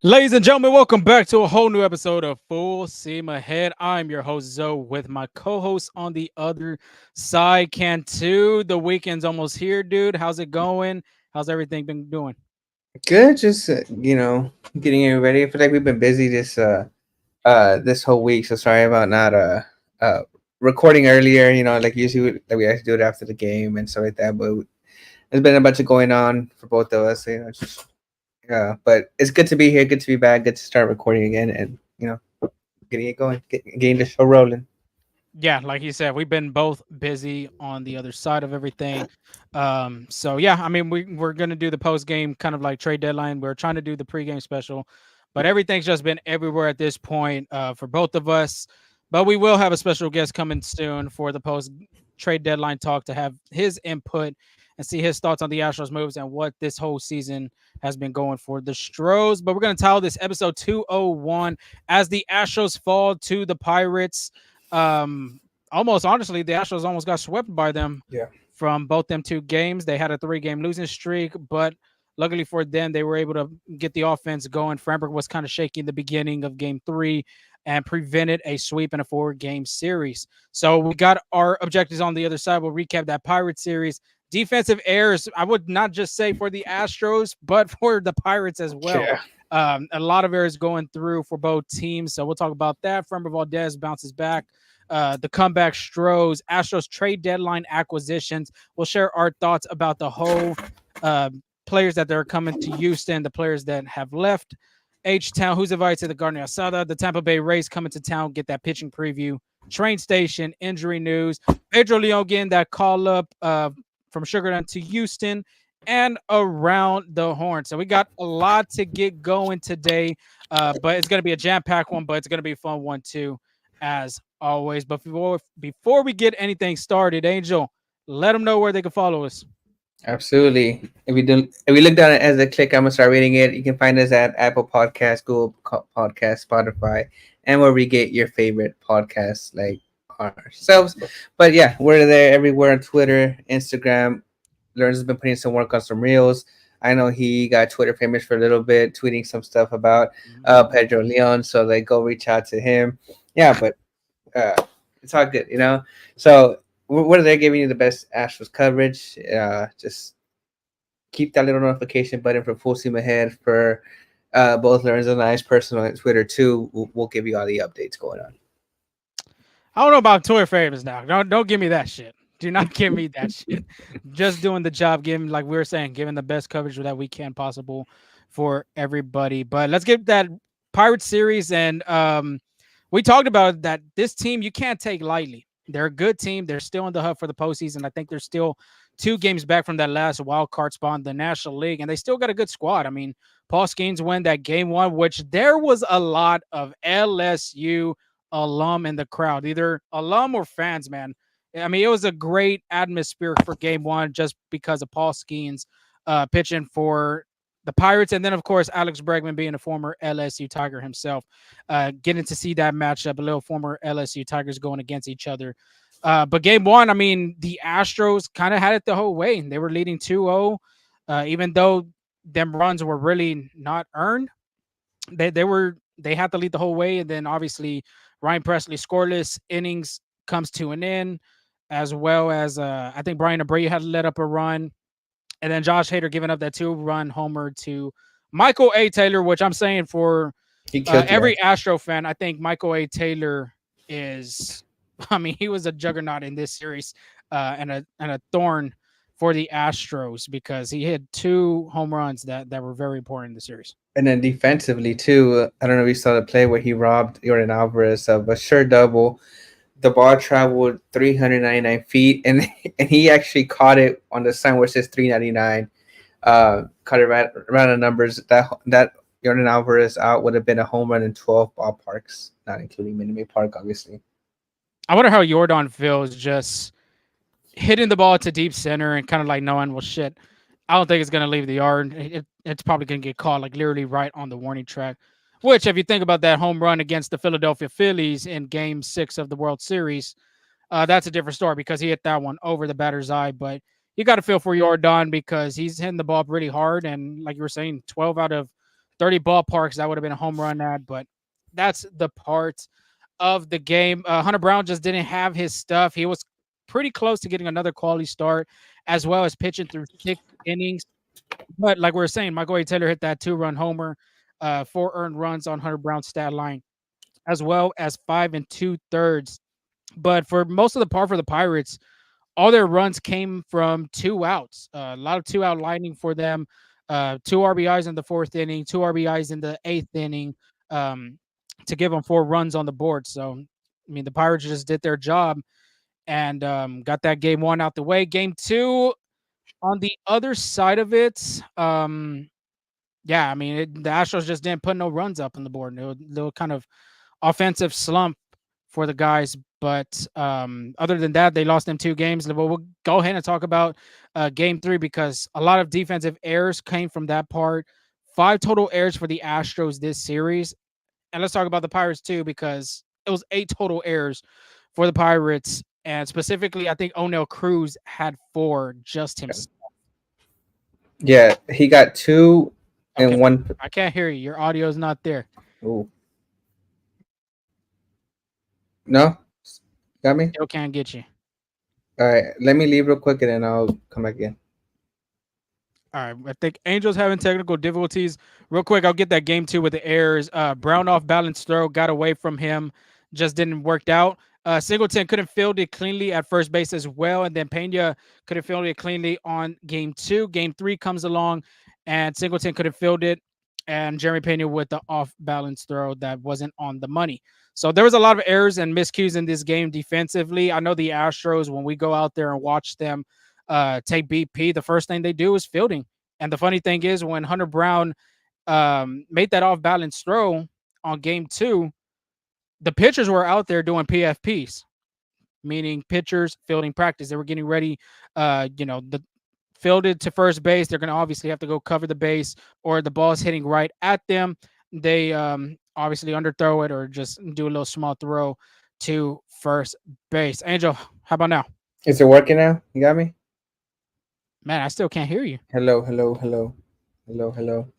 Ladies and gentlemen, welcome back to a whole new episode of Full Steam Ahead. I'm your host, Zoe, with my co host on the other side, Cantu. The weekend's almost here, dude. How's it going? How's everything been doing? Good, just getting it ready. I feel like we've been busy this whole week. So sorry about not uh recording earlier. Like usually we actually do it after the game and stuff like that. But there's been a bunch of going on for both of us. Just but it's good to be here. Good to be back. Good to start recording again, and getting it going, getting the show rolling. Yeah, like you said, we've been both busy on the other side of everything. So yeah, I mean, we're gonna do the post game kind of like trade deadline. We're trying to do the pregame special, but everything's just been everywhere at this point for both of us. But we will have a special guest coming soon for the post trade deadline talk to have his input and see his thoughts on the Astros moves and what this whole season has been going for the Stros. But we're gonna title this episode 201 as the Astros fall to the Pirates. Um, Almost honestly, the Astros almost got swept by them Yeah. from both them two games. They had a 3-game losing streak, but luckily for them, they were able to get the offense going. Framber was kind of shaky in the beginning of game 3 and prevented a sweep in a 4-game series. So we got our objectives on the other side. We'll recap that Pirate series. Defensive errors, I would not just say for the Astros, but for the Pirates as well. Yeah. A lot of errors going through for both teams. So we'll talk about that. Framber Valdez bounces back. The comeback Stros, Astros trade deadline acquisitions. We'll share our thoughts about the whole uh, players that are coming to Houston, the players that have left H-Town, who's invited to the Garne Asada, the Tampa Bay Rays coming to town, get that pitching preview, train station, injury news, Pedro Leon getting that call up from Sugarland to Houston, and around the horn. So we got a lot to get going today, but it's going to be a jam-packed one, but it's going to be a fun one too, as always. But before we get anything started, Angel, let them know where they can follow us. Absolutely. If we look down it as a click, I'm gonna start reading it. You can find us at Apple Podcasts, Google Podcasts, Spotify, and where we get your favorite podcasts like ourselves. But yeah, we're there everywhere on Twitter, Instagram. Lorenzo's been putting some work on some reels. I know he got Twitter famous for a little bit, tweeting some stuff about Pedro Leon. So like, go reach out to him. Yeah, but it's all good. So what are they giving you the best Astros coverage? Just keep that little notification button for Full Steam Ahead for both Lorenzo and I's personal and Twitter too. We'll give you all the updates going on. I don't know about Twitter favors now. Don't give me that shit. Do not give me that shit. Just doing the job, giving like we were saying, giving the best coverage that we can possible for everybody. But let's get that Pirate series, and we talked about that. This team you can't take lightly. They're a good team. They're still in the hunt for the postseason. I think they're still 2 games back from that last wild card spot in the National League, and they still got a good squad. I mean, Paul Skeens win that game 1, which there was a lot of LSU alum in the crowd, either alum or fans, man. I mean, it was a great atmosphere for game 1 just because of Paul Skeens pitching for the Pirates. And then, of course, Alex Bregman being a former LSU Tiger himself, getting to see that matchup, a little former LSU Tigers going against each other. But game 1, I mean, the Astros kind of had it the whole way. They were leading 2-0, even though them runs were really not earned. They had to lead the whole way. And then obviously Ryan Presley scoreless innings comes to an end, as well as I think Brian Abreu had let up a run, and then Josh Hader giving up that 2-run homer to Michael A. Taylor, which I'm saying for He killed the every guy. Astro fan, I think Michael A. Taylor is, I mean, he was a juggernaut in this series, and a thorn for the Astros because he hit 2 home runs that were very important in the series. And then defensively too, I don't know if you saw the play where he robbed Jordan Alvarez of a sure double. The ball traveled 399 feet, and and he actually caught it on the sign where it says 399. Caught it right around the numbers. That Jordan Alvarez out would have been a home run in 12 ballparks, not including Minute Maid Park, obviously. I wonder how Jordan feels just hitting the ball to deep center and kind of like knowing, well, shit, I don't think it's going to leave the yard. It's probably going to get caught like literally right on the warning track. Which, if you think about that home run against the Philadelphia Phillies in Game 6 of the World Series, that's a different story because he hit that one over the batter's eye. But you got to feel for Jordan because he's hitting the ball pretty hard. And like you were saying, 12 out of 30 ballparks, that would have been a home run at, but that's the part of the game. Hunter Brown just didn't have his stuff. He was pretty close to getting another quality start, as well as pitching through 6 innings. But like we were saying, Michael A. Taylor hit that 2-run homer, 4 earned runs on Hunter Brown's stat line, as well as 5 2/3. But for most of the part for the Pirates, all their runs came from 2 outs. A lot of 2-out lightning for them. 2 RBIs in the 4th inning, 2 RBIs in the 8th inning, um, to give them 4 runs on the board. So, I mean, the Pirates just did their job and got that game 1 out the way. Game 2, on the other side of it, yeah, I mean, the Astros just didn't put no runs up on the board. They were kind of offensive slump for the guys. But other than that, they lost them 2 games. We'll go ahead and talk about game 3 because a lot of defensive errors came from that part. 5 total errors for the Astros this series. And let's talk about the Pirates too because it was 8 total errors for the Pirates. And specifically, I think O'Neill Cruz had 4 just himself. Yeah, he got 2 and Okay, 1. I can't hear you. Your audio is not there. Ooh. No? Got me? Still can't get you. All right, let me leave real quick and then I'll come back again. All right, I think Angel's having technical difficulties. Real quick, I'll get that game 2 with the errors. Brown off balance throw got away from him, just didn't work out. Singleton couldn't field it cleanly at first base as well, and then Pena couldn't field it cleanly on game 2. Game 3 comes along, and Singleton couldn't field it, and Jeremy Pena with the off balance throw that wasn't on the money. So there was a lot of errors and miscues in this game defensively. I know the Astros, when we go out there and watch them take BP, the first thing they do is fielding. And the funny thing is, when Hunter Brown made that off balance throw on game 2, the pitchers were out there doing PFPs, meaning pitchers fielding practice. They were getting ready, the fielded to first base. They're going to obviously have to go cover the base, or the ball's hitting right at them. They obviously underthrow it or just do a little small throw to first base. Angel, how about now? Is it working now? You got me? Man, I still can't hear you. Hello, hello, hello. Hello, hello.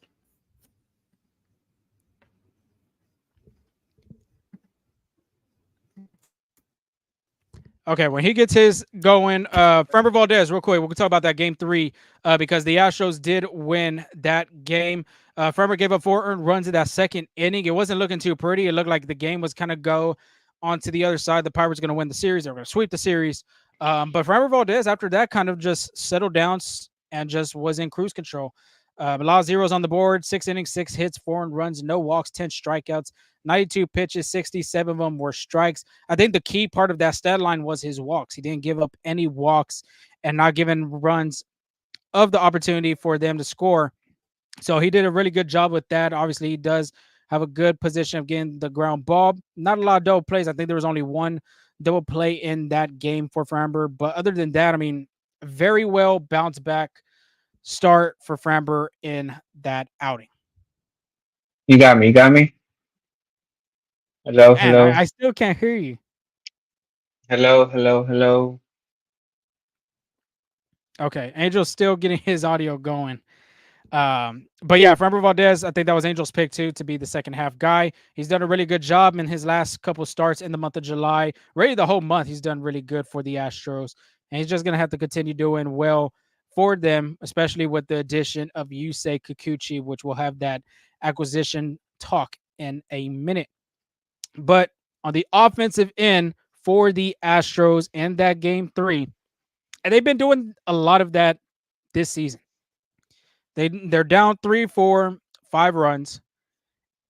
Okay, when he gets his going, Framber Valdez, real quick, we'll talk about that game 3 because the Astros did win that game. Framber gave up 4 earned runs in that 2nd inning. It wasn't looking too pretty. It looked like the game was kind of go onto the other side. The Pirates were going to win the series. They were going to sweep the series. But Framber Valdez, after that, kind of just settled down and just was in cruise control. A lot of zeros on the board, 6 innings, 6 hits, 4 earned runs, no walks, 10 strikeouts, 92 pitches, 67 of them were strikes. I think the key part of that stat line was his walks. He didn't give up any walks and not giving runs of the opportunity for them to score. So he did a really good job with that. Obviously, he does have a good position of getting the ground ball. Not a lot of double plays. I think there was only 1 double play in that game for Framber. But other than that, I mean, very well bounced back start for Framber in that outing. You got me. You got me? Hello, Man, hello. I still can't hear you. Hello, hello, hello. Okay, Angel's still getting his audio going. But yeah, Framber Valdez, I think that was Angel's pick too to be the second half guy. He's done a really good job in his last couple starts in the month of July. Really, the whole month he's done really good for the Astros, and he's just gonna have to continue doing well for them, especially with the addition of Yusei Kikuchi, which we'll have that acquisition talk in a minute. But on the offensive end for the Astros in that game 3, and they've been doing a lot of that this season. They're down 3, 4, 5 runs,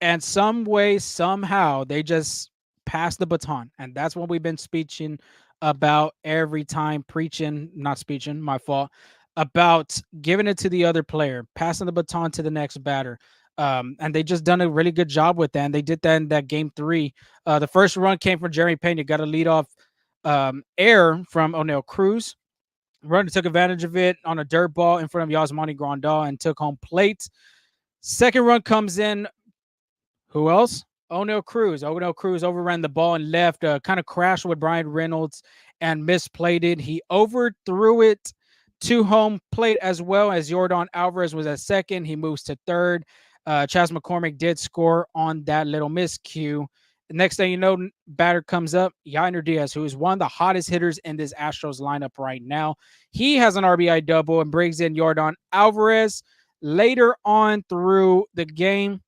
and some way, somehow, they just pass the baton. And that's what we've been speaking about every time, not speaking, my fault, about giving it to the other player, passing the baton to the next batter. And they just done a really good job with that. And they did that in that game 3. The first run came from Jeremy Pena, got a leadoff error from O'Neill Cruz. Runner took advantage of it on a dirt ball in front of Yasmani Grandal and took home plate. Second run comes in. Who else? O'Neill Cruz. O'Neill Cruz overran the ball and left, kind of crashed with Brian Reynolds and misplayed it. He overthrew it to home plate as well as Yordan Alvarez was at second. He moves to third. Chas McCormick did score on that little miscue. The next thing you know, batter comes up, Yainer Diaz, who is one of the hottest hitters in this Astros lineup right now. He has an RBI double and brings in Yordan Alvarez. Later on through the game,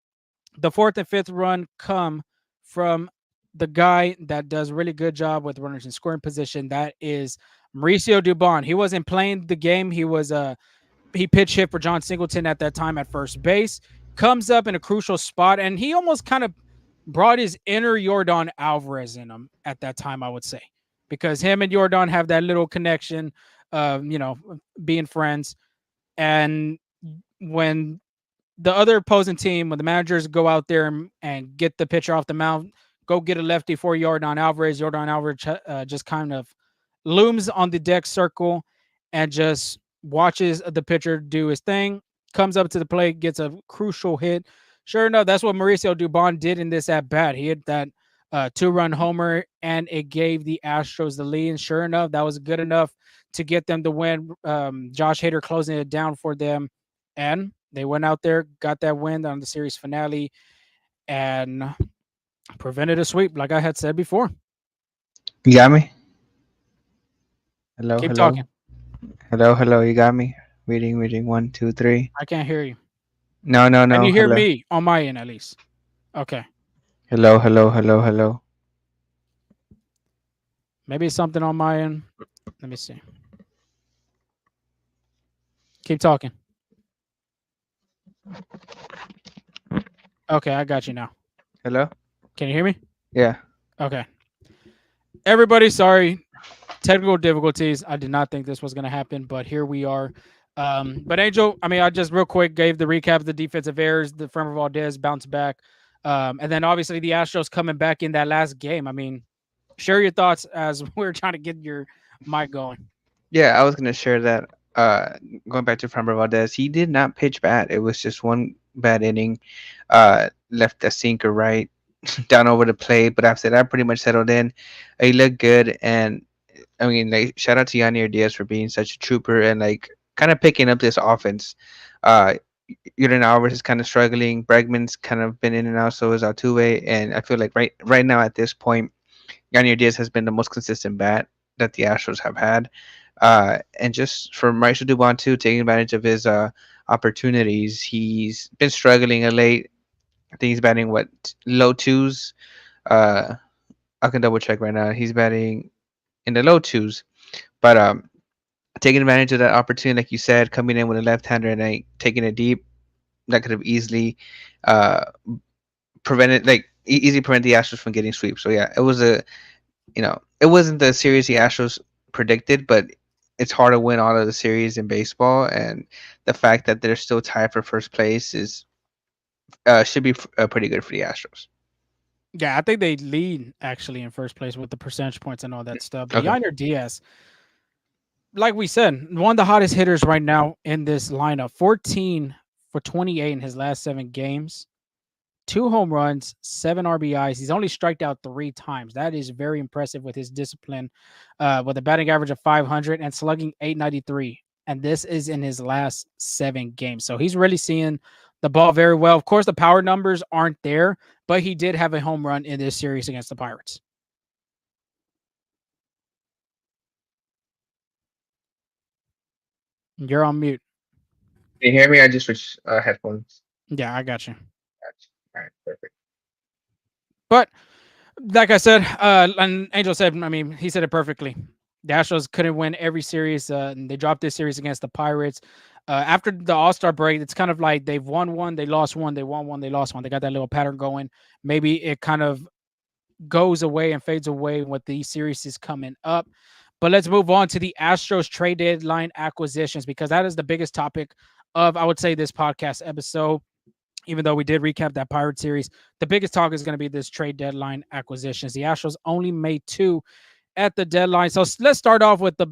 the fourth and fifth run come from the guy that does a really good job with runners in scoring position. That is Mauricio Dubon. He wasn't playing the game. He pitch hit for John Singleton at that time at first base. Comes up in a crucial spot, and he almost kind of brought his inner Yordan Alvarez in him at that time, I would say, because him and Yordan have that little connection of being friends. And when the other opposing team, when the managers go out there and get the pitcher off the mound, go get a lefty for Yordan Alvarez. Yordan Alvarez just kind of looms on the deck circle and just watches the pitcher do his thing, comes up to the plate, gets a crucial hit. Sure enough, that's what Mauricio Dubon did in this at bat. He hit that two-run homer, and it gave the Astros the lead. And sure enough, that was good enough to get them to win. Josh Hader closing it down for them, and they went out there, got that win on the series finale, and prevented a sweep, like I had said before. You got me? Hello, Keep hello. talking. Hello, hello. You got me? Reading, reading. 1, 2, 3. I can't hear you. No, no, Can no. you hear Hello. me on my end at least? Okay. Hello, hello, hello, hello. Maybe it's something on my end. Let me see. Keep talking. Okay, I got you now. Hello? Can you hear me? Yeah. Okay. Everybody, sorry. Technical difficulties. I did not think this was going to happen, but here we are. But Angel, I just real quick gave the recap of the defensive errors. The Framber Valdez bounced back. And then obviously the Astros coming back in that last game. Share your thoughts as we're trying to get your mic going. Yeah, I was going to share that. Going back to Framber Valdez, he did not pitch bad. It was just one bad inning. Left a sinker right down over the plate. But after that, pretty much settled in. He looked good. And shout out to Yanier Diaz for being such a trooper and kind of picking up this offense. Uh, Jordan Alvarez is kind of struggling. Bregman's kind of been in and out, so is Altuve. And I feel like right now at this point, Yanier Diaz has been the most consistent bat that the Astros have had. And just for Mauricio Dubon too, taking advantage of his opportunities. He's been struggling of late. I think he's batting low twos. I can double check right now. He's batting in the low twos, but taking advantage of that opportunity, like you said, coming in with a left-hander and taking it deep, that could have easily uh, prevented, easily prevent the Astros from getting sweeps. So yeah, it was it wasn't the series the Astros predicted, but it's hard to win all of the series in baseball, and the fact that they're still tied for first place is should be pretty good for the Astros. Yeah, I think they lead actually in first place with the percentage points and all that stuff. But Okay. Yiner Diaz, like we said, one of the hottest hitters right now in this lineup. 14 for 28 in his last 7 games. 2 home runs, 7 RBIs. He's only striked out 3 times. That is very impressive with his discipline, with a batting average of 500 and slugging 893. And this is in his last 7 games. So he's really seeing the ball very well. Of course, the power numbers aren't there, but he did have a home run in this series against the Pirates. You're on mute. Can you hear me? I just switched headphones. Yeah, I got you. Gotcha. All right, perfect. But like I said, and Angel said, he said it perfectly. The Astros couldn't win every series. And they dropped this series against the Pirates. After the All-Star break, it's kind of like they've won one, they lost one, they won one, they lost one. They got that little pattern going. Maybe it kind of goes away and fades away with these series is coming up. But let's move on to the Astros trade deadline acquisitions, because that is the biggest topic of, I would say, this podcast episode. Even though we did recap that Pirate series, the biggest talk is going to be this trade deadline acquisitions. The Astros only made 2 at the deadline. So let's start off with the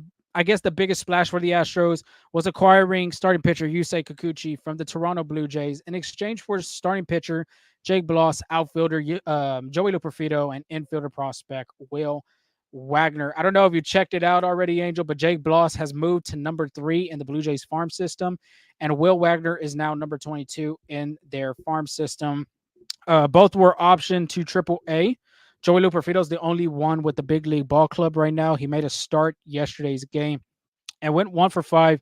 biggest splash for the Astros was acquiring starting pitcher Yusei Kikuchi from the Toronto Blue Jays in exchange for starting pitcher Jake Bloss, outfielder Joey Luperfido, and infielder prospect Will Wagner. I don't know if you checked it out already, Angel, but Jake Bloss has moved to number 3 in the Blue Jays farm system, and Will Wagner is now number 22 in their farm system. Both were optioned to Triple A. Joey Luperfido is the only one with the big league ball club right now. He made a start yesterday's game and went 1 for 5,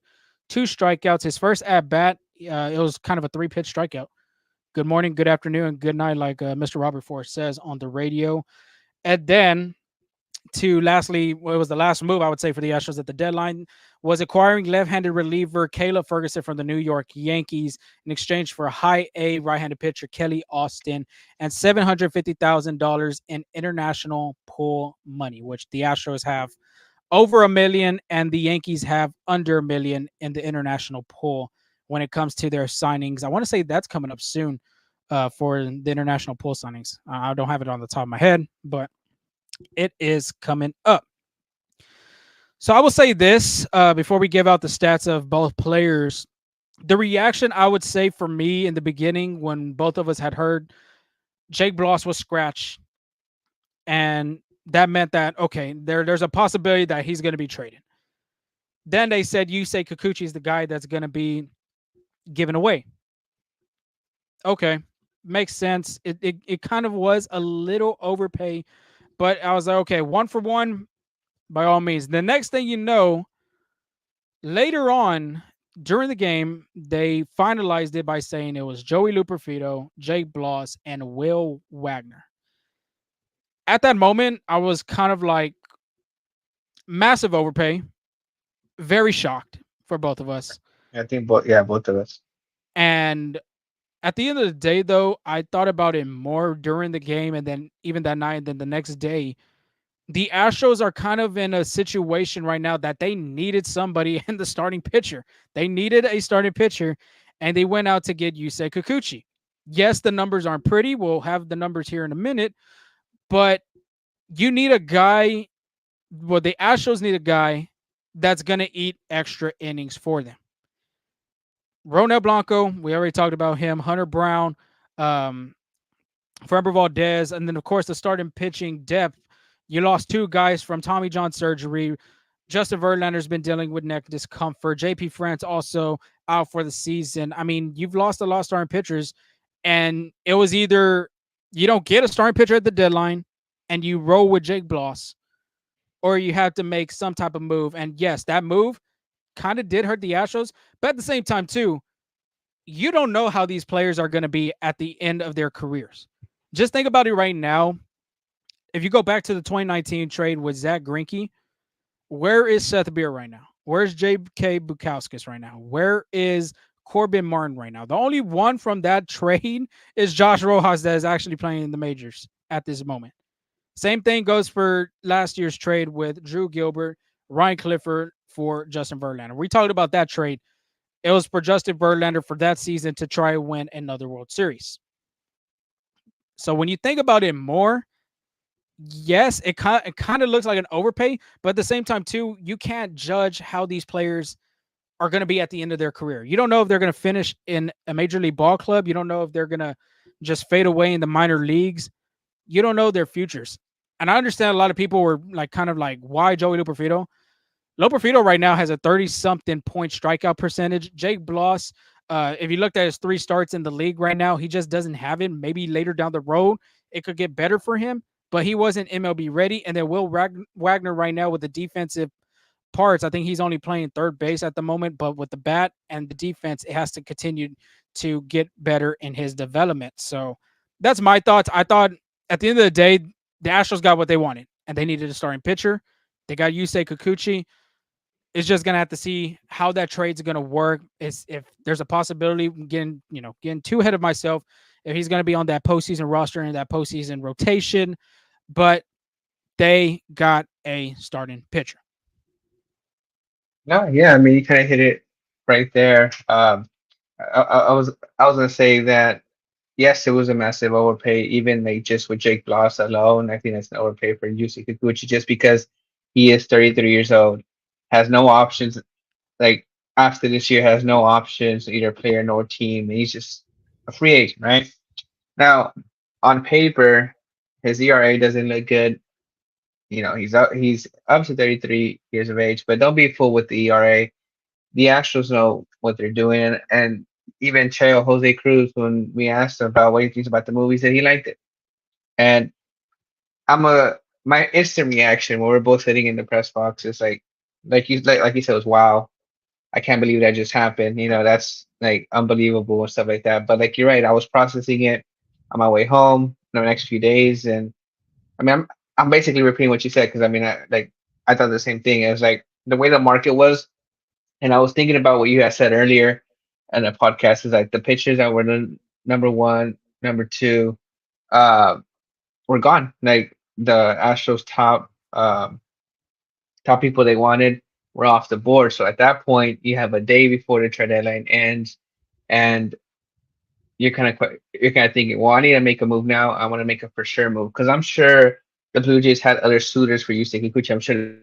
2 strikeouts. His first at bat, it was kind of a 3 pitch strikeout. Good morning, good afternoon, and good night, like Mr. Robert Forrest says on the radio. And then to lastly, what was the last move I would say for the Astros at the deadline was acquiring left-handed reliever Caleb Ferguson from the New York Yankees in exchange for a high A right-handed pitcher Kelly Austin and $750,000 in international pool money, which the Astros have over $1 million and the Yankees have under $1 million in the international pool when it comes to their signings. I want to say that's coming up soon for the international pool signings. I don't have it on the top of my head, but it is coming up. So I will say this before we give out the stats of both players. The reaction I would say for me in the beginning when both of us had heard Jake Bloss was scratched, and that meant that, okay, there's a possibility that he's going to be traded. Then they said Yusei Kikuchi is the guy that's going to be given away. Okay, makes sense. It kind of was a little overpay, but I was like, okay, 1 for 1, by all means. The next thing you know, later on during the game, they finalized it by saying it was Joey Luperfido, Jake Bloss, and Will Wagner. At that moment, I was kind of like, massive overpay, very shocked for both of us. I think both of us. And at the end of the day, though, I thought about it more during the game and then even that night and then the next day. The Astros are kind of in a situation right now that they needed somebody in the starting pitcher. They needed a starting pitcher, and they went out to get Yusei Kikuchi. Yes, the numbers aren't pretty. We'll have the numbers here in a minute, but you need a guy. Well, the Astros need a guy that's going to eat extra innings for them. Ronel Blanco, we already talked about him. Hunter Brown, Framber Valdez, and then, of course, the starting pitching depth. You lost 2 guys from Tommy John surgery. Justin Verlander's been dealing with neck discomfort. JP France also out for the season. I mean, you've lost a lot of starting pitchers, and it was either you don't get a starting pitcher at the deadline and you roll with Jake Bloss, or you have to make some type of move. And yes, that move kind of did hurt the Astros, but at the same time, too, you don't know how these players are going to be at the end of their careers. Just think about it right now. If you go back to the 2019 trade with Zach Greinke, where is Seth Beer right now? Where's J.K. Bukowskis right now? Where is Corbin Martin right now? The only one from that trade is Josh Rojas that is actually playing in the majors at this moment. Same thing goes for last year's trade with Drew Gilbert, Ryan Clifford for Justin Verlander. We talked about that trade. It was for Justin Verlander for that season to try and win another World Series. So when you think about it more, yes, it kind of looks like an overpay, but at the same time, too, you can't judge how these players are going to be at the end of their career. You don't know if they're going to finish in a major league ball club. You don't know if they're going to just fade away in the minor leagues. You don't know their futures. And I understand a lot of people were like, kind of like, why Joey Luperfido? Luperfido right now has a 30-something point strikeout percentage. Jake Bloss, if you looked at his 3 starts in the league right now, he just doesn't have it. Maybe later down the road, it could get better for him, but he wasn't MLB ready. And then Will Wagner right now with the defensive parts, I think he's only playing third base at the moment, but with the bat and the defense, it has to continue to get better in his development. So that's my thoughts. I thought at the end of the day, the Astros got what they wanted, and they needed a starting pitcher. They got Yusei Kikuchi. It's just gonna have to see how that trade's gonna work. Is if there's a possibility, getting too ahead of myself, if he's gonna be on that postseason roster and that postseason rotation, but they got a starting pitcher. No, yeah, I mean you kind of hit it right there. I was gonna say that yes, it was a massive overpay, even like just with Jake Bloss alone. I think that's an overpay for Yusei Kikuchi just because he is 33 years old, has no options. Like after this year, has no options, either player nor team. And he's just a free agent, right? Now, on paper, his ERA doesn't look good. He's up to 33 years of age, but don't be fooled with the ERA. The Astros know what they're doing, and even Cheo Jose Cruz, when we asked him about what he thinks about the movie, said he liked it. And I'm a my instant reaction when we're both sitting in the press box is like you said was wow. I can't believe that just happened. That's like unbelievable and stuff like that. But like you're right, I was processing it on my way home in the next few days, and I mean I'm basically repeating what you said because I mean I thought the same thing. It was like the way the market was, and I was thinking about what you had said earlier in the podcast is like the pitchers that were the number one, number two, uh, were gone. Like the Astros top people they wanted were off the board. So at that point, you have a day before the trade deadline ends, and you're kind of thinking, well, I need to make a move now. I want to make a for sure move because I'm sure the Blue Jays had other suitors for Yusei Kikuchi. I'm sure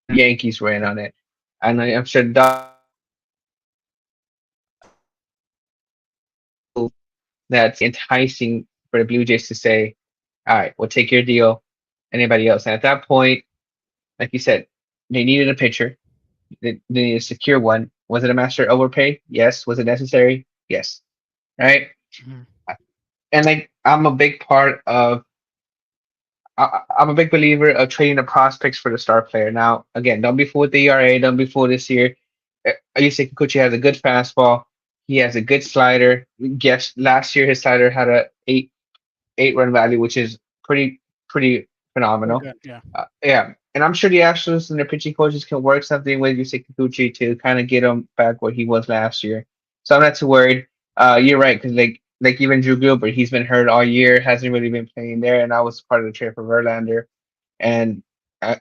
the Yankees were in on it, and I'm sure that's enticing for the Blue Jays to say, all right, we'll take your deal. Anybody else? And at that point, like you said, they needed a pitcher. They needed to secure one. Was it a master overpay? Yes. Was it necessary? Yes. Right. Mhm. And like I'm a big part of. I'm a big believer of trading the prospects for the star player. Now, again, don't be fooled with the ERA. Don't be fooled this year. Yusei Kikuchi has a good fastball. He has a good slider. Yes, last year his slider had a eight run value, which is pretty Pretty phenomenal. good. Yeah. Yeah, and I'm sure the Astros and their pitching coaches can work something with Yusei Kikuchi to kind of get him back where he was last year. So I'm not too worried. You're right because like even Drew Gilbert, he's been hurt all year, hasn't really been playing there, and I was part of the trade for Verlander, and I,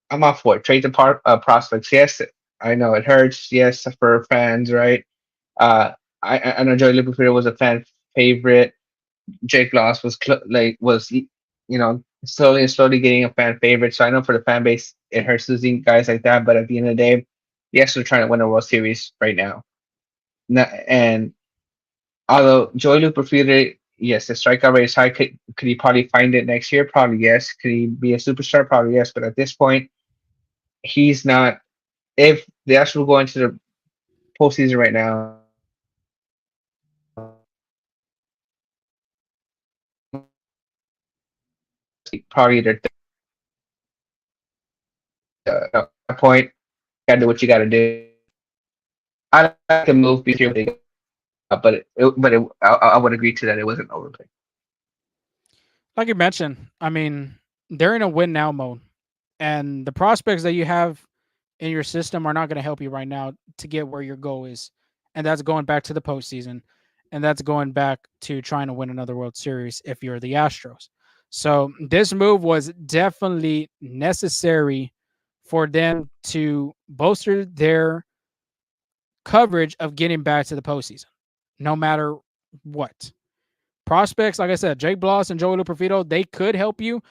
I'm all for it. Trade the prospects. Yes, I know it hurts. Yes, for fans, right? I know Joey Lupifero was a fan favorite. Jake Loss was slowly getting a fan favorite. So I know for the fan base it hurts losing guys like that, but at the end of the day, yes, we're trying to win a World Series right now. And although Joey Lupifero, yes, the strikeout rate is high. Could he probably find it next year? Probably yes. Could he be a superstar? Probably yes. But at this point, he's not. If the Astros go into the postseason right now, probably their point. Got to do what you got to do. I like to move before they got, I would agree to that. It wasn't overpay. Like you mentioned, I mean, they're in a win now mode, and the prospects that you have in your system are not going to help you right now to get where your goal is, and that's going back to the postseason, and that's going back to trying to win another World Series if you're the Astros. So this move was definitely necessary for them to bolster their coverage of getting back to the postseason, no matter what. Prospects, like I said, Jake Bloss and Joey Lupifero, they could help you,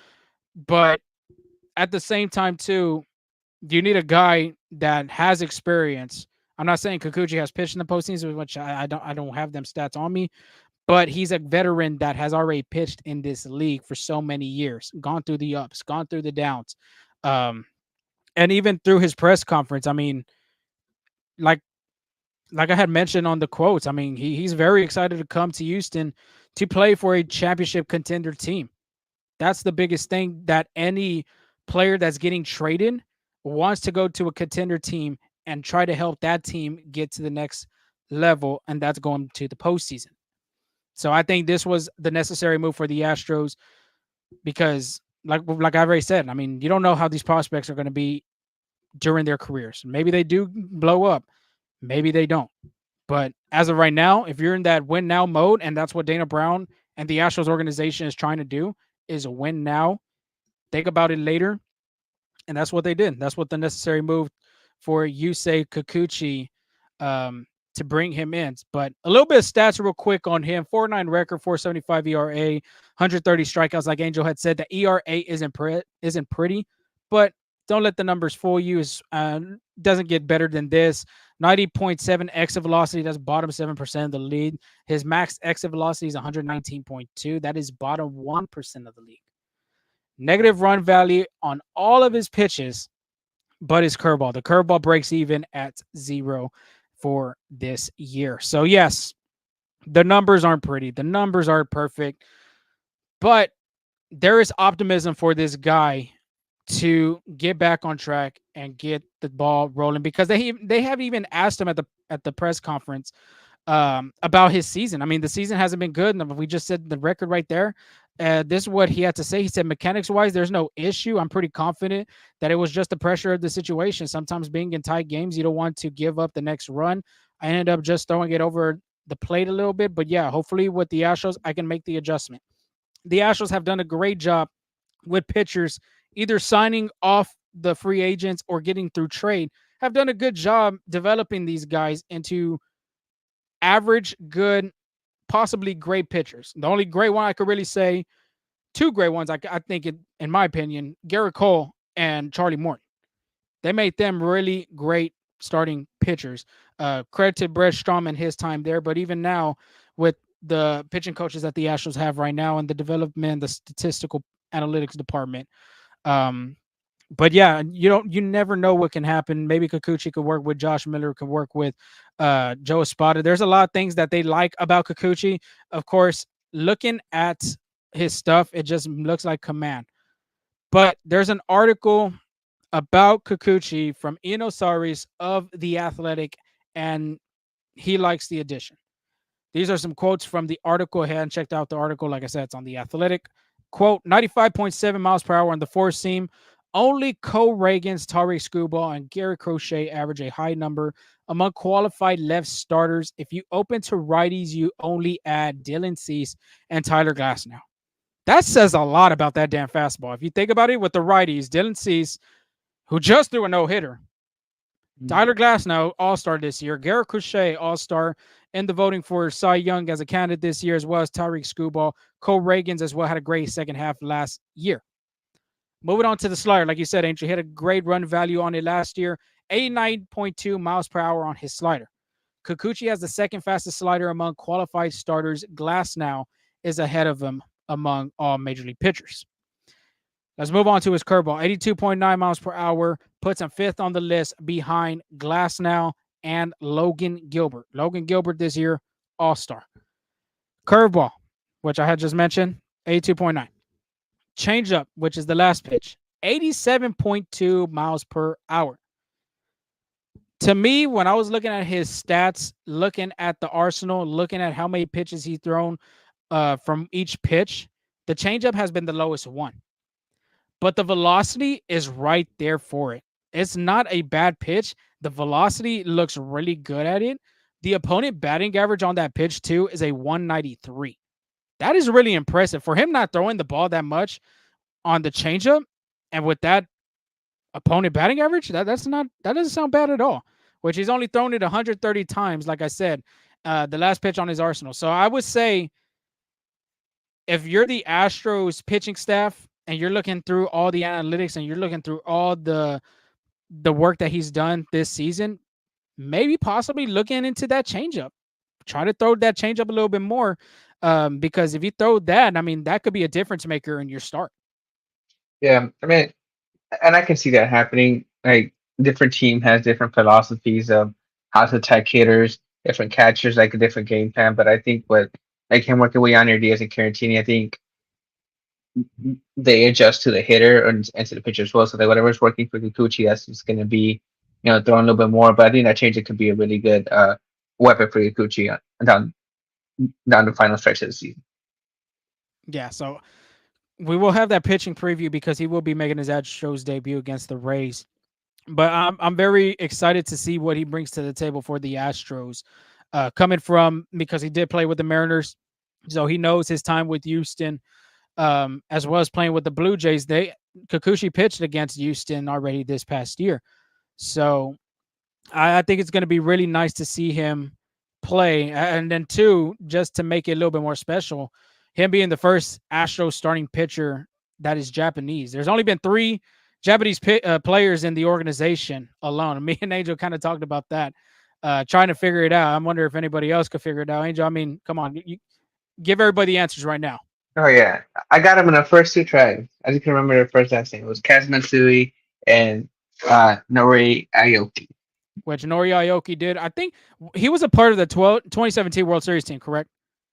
but at the same time, too, you need a guy that has experience. I'm not saying Kikuchi has pitched in the postseason, which I don't have them stats on me, but he's a veteran that has already pitched in this league for so many years, gone through the ups, gone through the downs, um, and even through his press conference. I mean, like like I had mentioned on the quotes, I mean, he's very excited to come to Houston to play for a championship contender team. That's the biggest thing that any player that's getting traded wants to go to a contender team and try to help that team get to the next level, and that's going to the postseason. So I think this was the necessary move for the Astros because, like I've already said, I mean, you don't know how these prospects are going to be during their careers. Maybe they do blow up, maybe they don't. But as of right now, if you're in that win now mode, and that's what Dana Brown and the Astros organization is trying to do, is win now, think about it later, and that's what they did. That's what the necessary move for Yusei Kikuchi um, to bring him in. But a little bit of stats real quick on him: 4.9 record, 4.75 ERA, 130 strikeouts. Like Angel had said, the ERA isn't pretty, but don't let the numbers fool you. It doesn't get better than this. 90.7 exit velocity. That's bottom 7% of the league. His max exit velocity is 119.2. That is bottom 1% of the league. Negative run value on all of his pitches, but his curveball. The curveball breaks even at 0 for this year. So, yes, the numbers aren't pretty. The numbers aren't perfect, but there is optimism for this guy to get back on track and get the ball rolling because they have even asked him at the press conference about his season. I mean, the season hasn't been good. And we just said the record right there. This is what he had to say. He said, mechanics wise, there's no issue. I'm pretty confident that it was just the pressure of the situation. Sometimes being in tight games, you don't want to give up the next run. I ended up just throwing it over the plate a little bit. But yeah, hopefully with the Astros, I can make the adjustment. The Astros have done a great job with pitchers, either signing off the free agents or getting through trade, have done a good job developing these guys into average, good, possibly great pitchers. The only great one I could really say, two great ones, I think, in my opinion, Garrett Cole and Charlie Morton. They made them really great starting pitchers. Credit to Brett Strom and his time there, but even now with the pitching coaches that the Astros have right now and the development, the statistical analytics department, but yeah, you never know what can happen. Maybe Kikuchi could work with Josh Miller, could work with Joe Espada. There's a lot of things that they like about Kikuchi. Of course, looking at his stuff, it just looks like command. But there's an article about Kikuchi from Ian Osiris of The Athletic, and he likes the addition. These are some quotes from the article. I hadn't checked out the article. Like I said, it's on The Athletic. Quote, 95.7 miles per hour on the four seam. Only Cole Reagans, Tariq Skubal, and Gary Crochet average a high number among qualified left starters. If you open to righties, you only add Dylan Cease and Tyler Glasnow. That says a lot about that damn fastball. If you think about it, with the righties, Dylan Cease, who just threw a no-hitter, Tyler Glasnow, all-star this year. Garrett Crochet, all-star in the voting for Cy Young as a candidate this year, as well as Tariq Skubal. Cole Reagans as well had a great second half last year. Moving on to the slider, like you said, Angel, he had a great run value on it last year, 89.2 miles per hour on his slider. Kikuchi has the second fastest slider among qualified starters. Glasnow is ahead of him among all major league pitchers. Let's move on to his curveball. 82.9 miles per hour puts him fifth on the list behind Glasnow and Logan Gilbert. Logan Gilbert this year, all-star. Curveball, which I had just mentioned, 82.9. Changeup, which is the last pitch, 87.2 miles per hour. To me, when I was looking at his stats, looking at the arsenal, looking at how many pitches he's thrown from each pitch, the changeup has been the lowest one. But the velocity is right there for it. It's not a bad pitch. The velocity looks really good at it. The opponent batting average on that pitch, too, is a 193. That is really impressive. For him not throwing the ball that much on the changeup and with that opponent batting average, that doesn't sound bad at all. Which he's only thrown it 130 times, like I said, the last pitch on his arsenal. So I would say if you're the Astros pitching staff and you're looking through all the analytics and you're looking through all the work that he's done this season, maybe possibly looking into that changeup. Try to throw that changeup a little bit more because if you throw that, I mean, that could be a difference maker in your start. Yeah, I mean, and I can see that happening. Like different team has different philosophies of how to attack hitters, different catchers, like a different game plan. But I think what like him working with Yanni Diaz and Carantini, I think they adjust to the hitter and to the pitcher as well. So that whatever's working for Kikuchi, that's just going to be, throwing a little bit more. But I think that change it could be a really good weapon for Kikuchi down the final stretch of the season. Yeah, so we will have that pitching preview because he will be making his Astros debut against the Rays. But I'm very excited to see what he brings to the table for the Astros. Coming from, because he did play with the Mariners, so he knows his time with Houston, as well as playing with the Blue Jays. Kikuchi pitched against Houston already this past year. So I think it's going to be really nice to see him play. And then, two, just to make it a little bit more special, him being the first Astros starting pitcher that is Japanese. There's only been 3 Japanese players in the organization alone. Me and Angel kind of talked about that, trying to figure it out. I wonder if anybody else could figure it out. Angel, I mean, come on, you give everybody the answers right now. Oh yeah, I got him in the first two tries. I just can remember their first last name. It was Kazmatsui and Nori Aoki. which Nori Aoki did. I think he was a part of the 2017 World Series team, correct?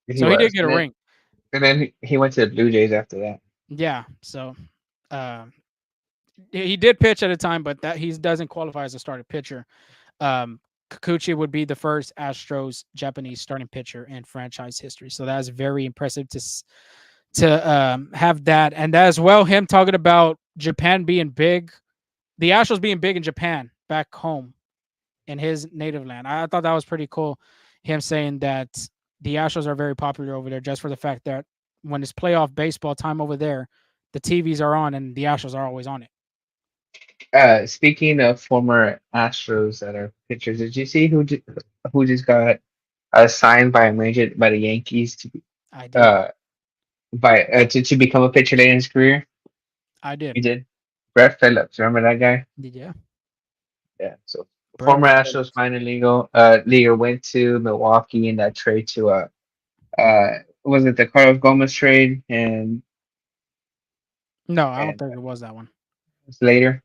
He So he did was, get a ring. and then he went to the Blue Jays after that. Yeah. So uh, he did pitch at a time, but that he doesn't qualify as a starting pitcher. Kikuchi would be the first Astros Japanese starting pitcher in franchise history. So that's very impressive to have that, and as well him talking about Japan being big, the Astros being big in Japan back home in his native land. I thought that was pretty cool. Him saying that the Astros are very popular over there just for the fact that when it's playoff baseball time over there, the TVs are on and the Astros are always on it. Speaking of former Astros that are pitchers, did you see who just got signed by a major by the Yankees to I did. uh to become a pitcher later in his career? I did. He did. Brett Phillips, remember that guy? Yeah. Yeah. So Brett former Astros Phillips. minor leaguer went to Milwaukee in that trade to was it the Carlos Gomez trade No, I don't and think it was that one. later.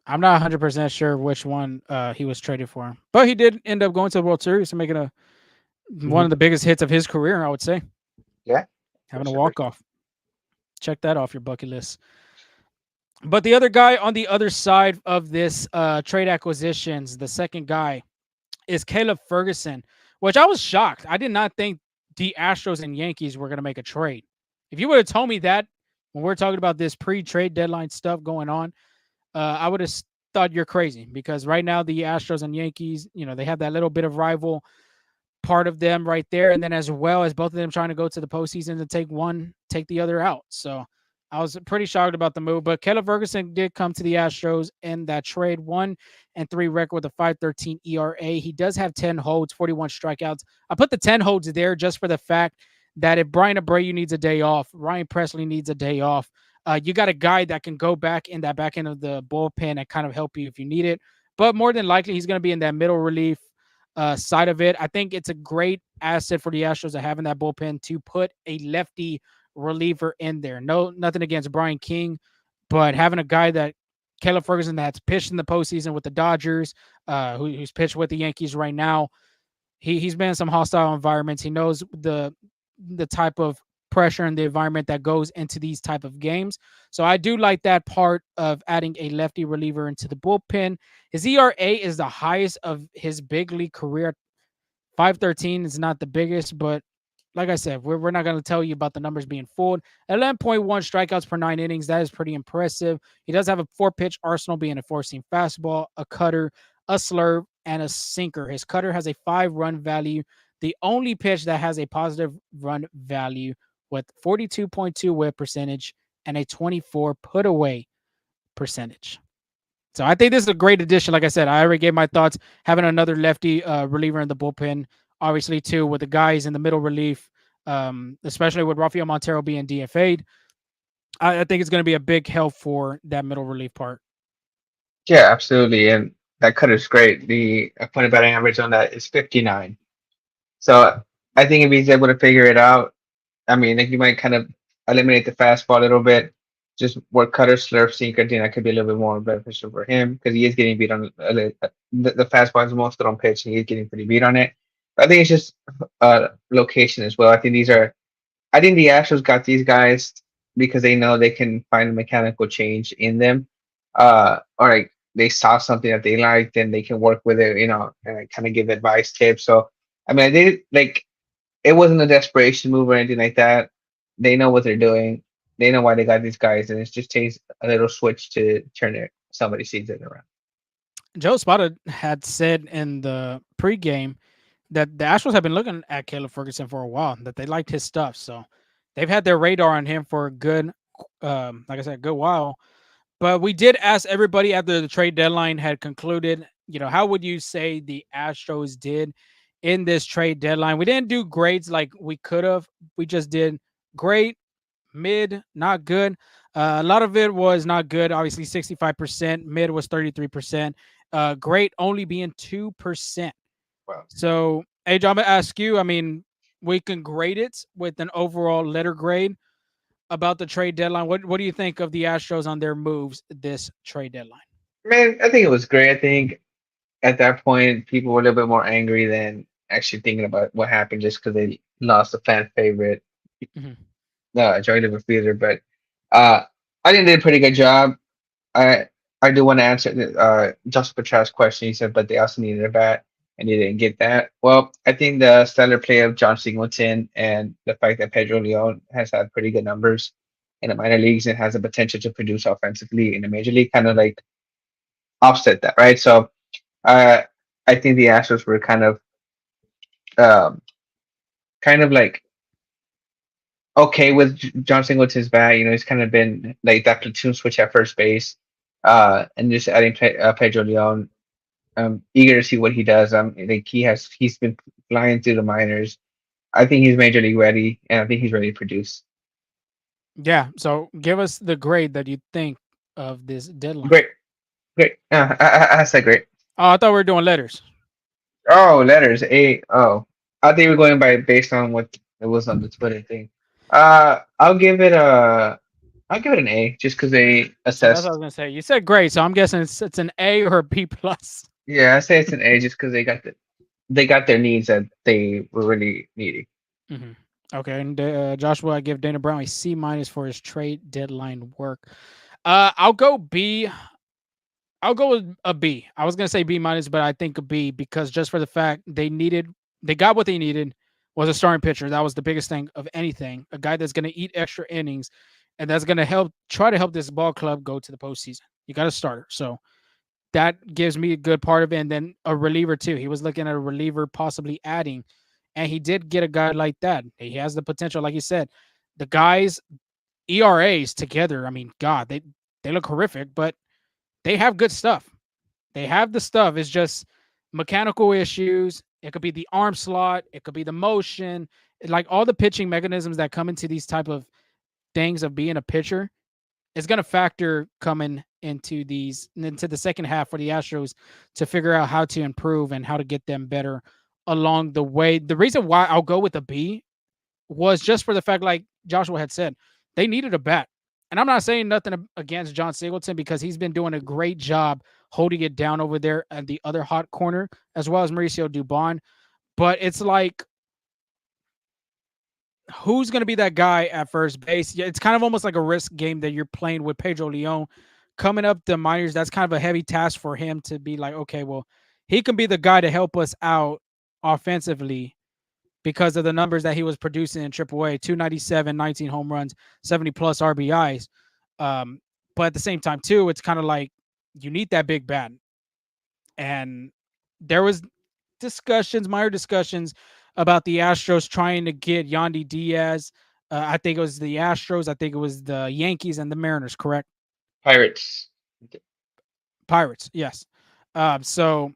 I'm not 100% sure which one he was traded for, but he did end up going to the World Series and making a one Hmm. of the biggest hits of his career. I would say Yeah, for having a sure. walk off. Check that off your bucket list. But the other guy on the other side of this trade acquisitions, the second guy is Caleb Ferguson, which I was shocked. I did not think the Astros and Yankees were going to make a trade. If you would have told me that when we're talking about this pre-trade deadline stuff going on, I would have thought you're crazy because right now the Astros and Yankees, they have that little bit of rival part of them right there, and then as well as both of them trying to go to the postseason to take the other out. So I was pretty shocked about the move, but Caleb Ferguson did come to the Astros in that trade, 1-3 record with a 5.13 ERA. He does have 10 holds, 41 strikeouts. I put the 10 holds there just for the fact that if Brian Abreu needs a day off, Ryan Presley needs a day off, you got a guy that can go back in that back end of the bullpen and kind of help you if you need it. But more than likely, he's going to be in that middle relief side of it. I think it's a great asset for the Astros to have in that bullpen to put a lefty reliever in there. No, nothing against Brian King, but having a guy that Caleb Ferguson that's pitched in the postseason with the Dodgers, who's pitched with the Yankees right now. He's been in some hostile environments. He knows the type of pressure and the environment that goes into these type of games. So I do like that part of adding a lefty reliever into the bullpen. His ERA is the highest of his big league career. 5.13 is not the biggest, but like I said, we're not going to tell you about the numbers being fooled. 11.1 strikeouts per 9 innings. That is pretty impressive. He does have a 4-pitch arsenal, being a 4-seam fastball, a cutter, a slurve, and a sinker. His cutter has a 5-run value. The only pitch that has a positive run value with 42.2 whip percentage and a 24 put away percentage. So I think this is a great addition. Like I said, I already gave my thoughts. Having another lefty reliever in the bullpen, obviously too, with the guys in the middle relief, especially with Rafael Montero being DFA'd, I think it's going to be a big help for that middle relief part. Yeah, absolutely. And that cut is great. The point batting average on that is 59. So I think if he's able to figure it out, I mean, like you might kind of eliminate the fastball a little bit, just work cutter, slurve, sinker. I think that could be a little bit more beneficial for him because he is getting beat on the fastball is most on pitch, and he's getting pretty beat on it. I think it's just location as well. I think the Astros got these guys because they know they can find a mechanical change in them. Or like they saw something that they liked and they can work with it, and kind of give advice, tips. So, I mean, they like it wasn't a desperation move or anything like that. They know what they're doing. They know why they got these guys, and it just takes a little switch to turn somebody sees it around. Joe Spada had said in the pregame that the Astros have been looking at Caleb Ferguson for a while, that they liked his stuff. So they've had their radar on him for a good, like I said, a good while. But we did ask everybody after the trade deadline had concluded, how would you say the Astros did in this trade deadline? We didn't do grades like we could have. We just did great, mid, not good. A lot of it was not good. Obviously, 65%. Mid was 33%. Great only being 2%. Well, So, AJ, I'm gonna ask you. I mean, we can grade it with an overall letter grade about the trade deadline. What do you think of the Astros on their moves this trade deadline? Man, I think it was great. I think at that point people were a little bit more angry than actually thinking about what happened just because they lost a fan favorite, Mhm. Joey Fielder. But uh, I think they did a pretty good job. I I do want to answer Joshua Petrow's question. He said, but they also needed a bat, and they didn't get that. Well, I think the stellar play of John Singleton and the fact that Pedro Leon has had pretty good numbers in the minor leagues and has the potential to produce offensively in the major league kind of like offset that, right? So uh, I think the Astros were um, kind of like okay with John Singleton's bat. You know, he's kind of been like that platoon switch at first base, and just adding Pedro Leon. Eager to see what he does. Like he's been flying through the minors. I think he's major league ready, and I think he's ready to produce. Yeah. So give us the grade that you think of this deadline. Great, great. I said great. Oh, I thought we were doing letters. Oh, letters A. Oh, I think we're going by based on what it was on the Twitter thing. I'll give it a. I'll give it an A just because they So that's what I assessed. was gonna say. You said great, so I'm guessing it's an A or a B plus. Yeah, I say it's an A just because they got their needs that they were really needing. Hmm. Okay, and Joshua, I give Dana Brown a C minus for his trade deadline work. I'll go B. I'll go with a B. I was gonna say B minus, but I think a B because just for the fact they got what they needed was a starting pitcher. That was the biggest thing of anything. A guy that's gonna eat extra innings, and that's gonna try to help this ball club go to the postseason. You got a starter, so that gives me a good part of it. And then a reliever too. He was looking at a reliever possibly adding, and he did get a guy like that. He has the potential, like you said. The guys ERAs together. I mean, God, they look horrific, but they have good stuff. They have the stuff. It's just mechanical issues. It could be the arm slot. It could be the motion. Like all the pitching mechanisms that come into these type of things of being a pitcher is going to factor coming into the second half for the Astros to figure out how to improve and how to get them better along the way. The reason why I'll go with a B was just for the fact, like Joshua had said, they needed a bat. And I'm not saying nothing against John Singleton because he's been doing a great job holding it down over there at the other hot corner, as well as Mauricio Dubon. But it's like, who's going to be that guy at first base? Yeah, it's kind of almost like a risk game that you're playing with Pedro Leon coming up the minors. That's kind of a heavy task for him to be like, okay, well, he can be the guy to help us out offensively because of the numbers that he was producing in AAA, 297, 19 home runs, 70 plus RBIs. Um, but at the same time, too, it's kind of like you need that big bat. And there was minor discussions about the Astros trying to get Yandy Diaz. I think it was the Astros. I think it was the Yankees and the Mariners, correct? Pirates. Pirates, yes. So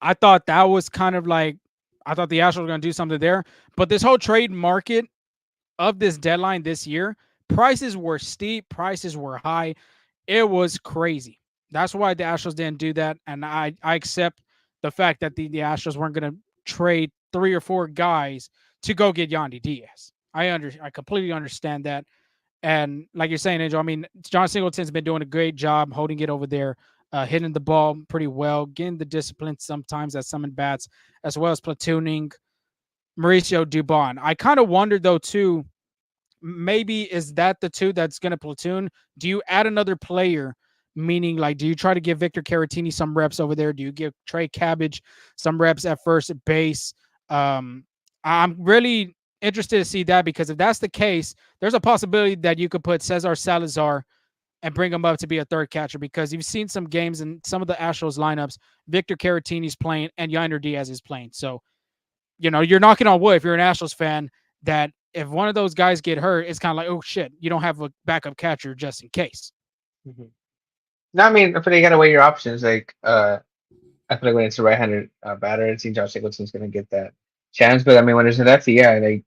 I thought that was kind of like, I thought the Astros were going to do something there. But this whole trade market of this deadline this year, prices were steep, prices were high. It was crazy. That's why the Astros didn't do that. And I accept the fact that the Astros weren't going to trade 3 or 4 guys to go get Yandy Diaz. I completely understand that. And like you're saying, Angel, I mean, John Singleton's been doing a great job holding it over there, hitting the ball pretty well, getting the discipline sometimes at some at bats, as well as platooning Mauricio Dubon. I kind of wondered though too, maybe is that the two that's going to platoon? Do you add another player? Meaning, like, do you try to give Victor Caratini some reps over there? Do you give Trey Cabbage some reps at first base? I'm really interested to see that because if that's the case, there's a possibility that you could put Cesar Salazar and bring him up to be a third catcher because you've seen some games in some of the Astros lineups. Victor Caratini's playing and Yainer Diaz is playing. So, you're knocking on wood if you're an Astros fan that if one of those guys get hurt, it's kind of like, oh shit, you don't have a backup catcher just in case. Mm-hmm. No, I mean, if they gotta weigh your options, like I feel like when it's a right-handed batter, it seems Josh Singleton's gonna get that chance. But I mean, when there's a lefty, yeah, like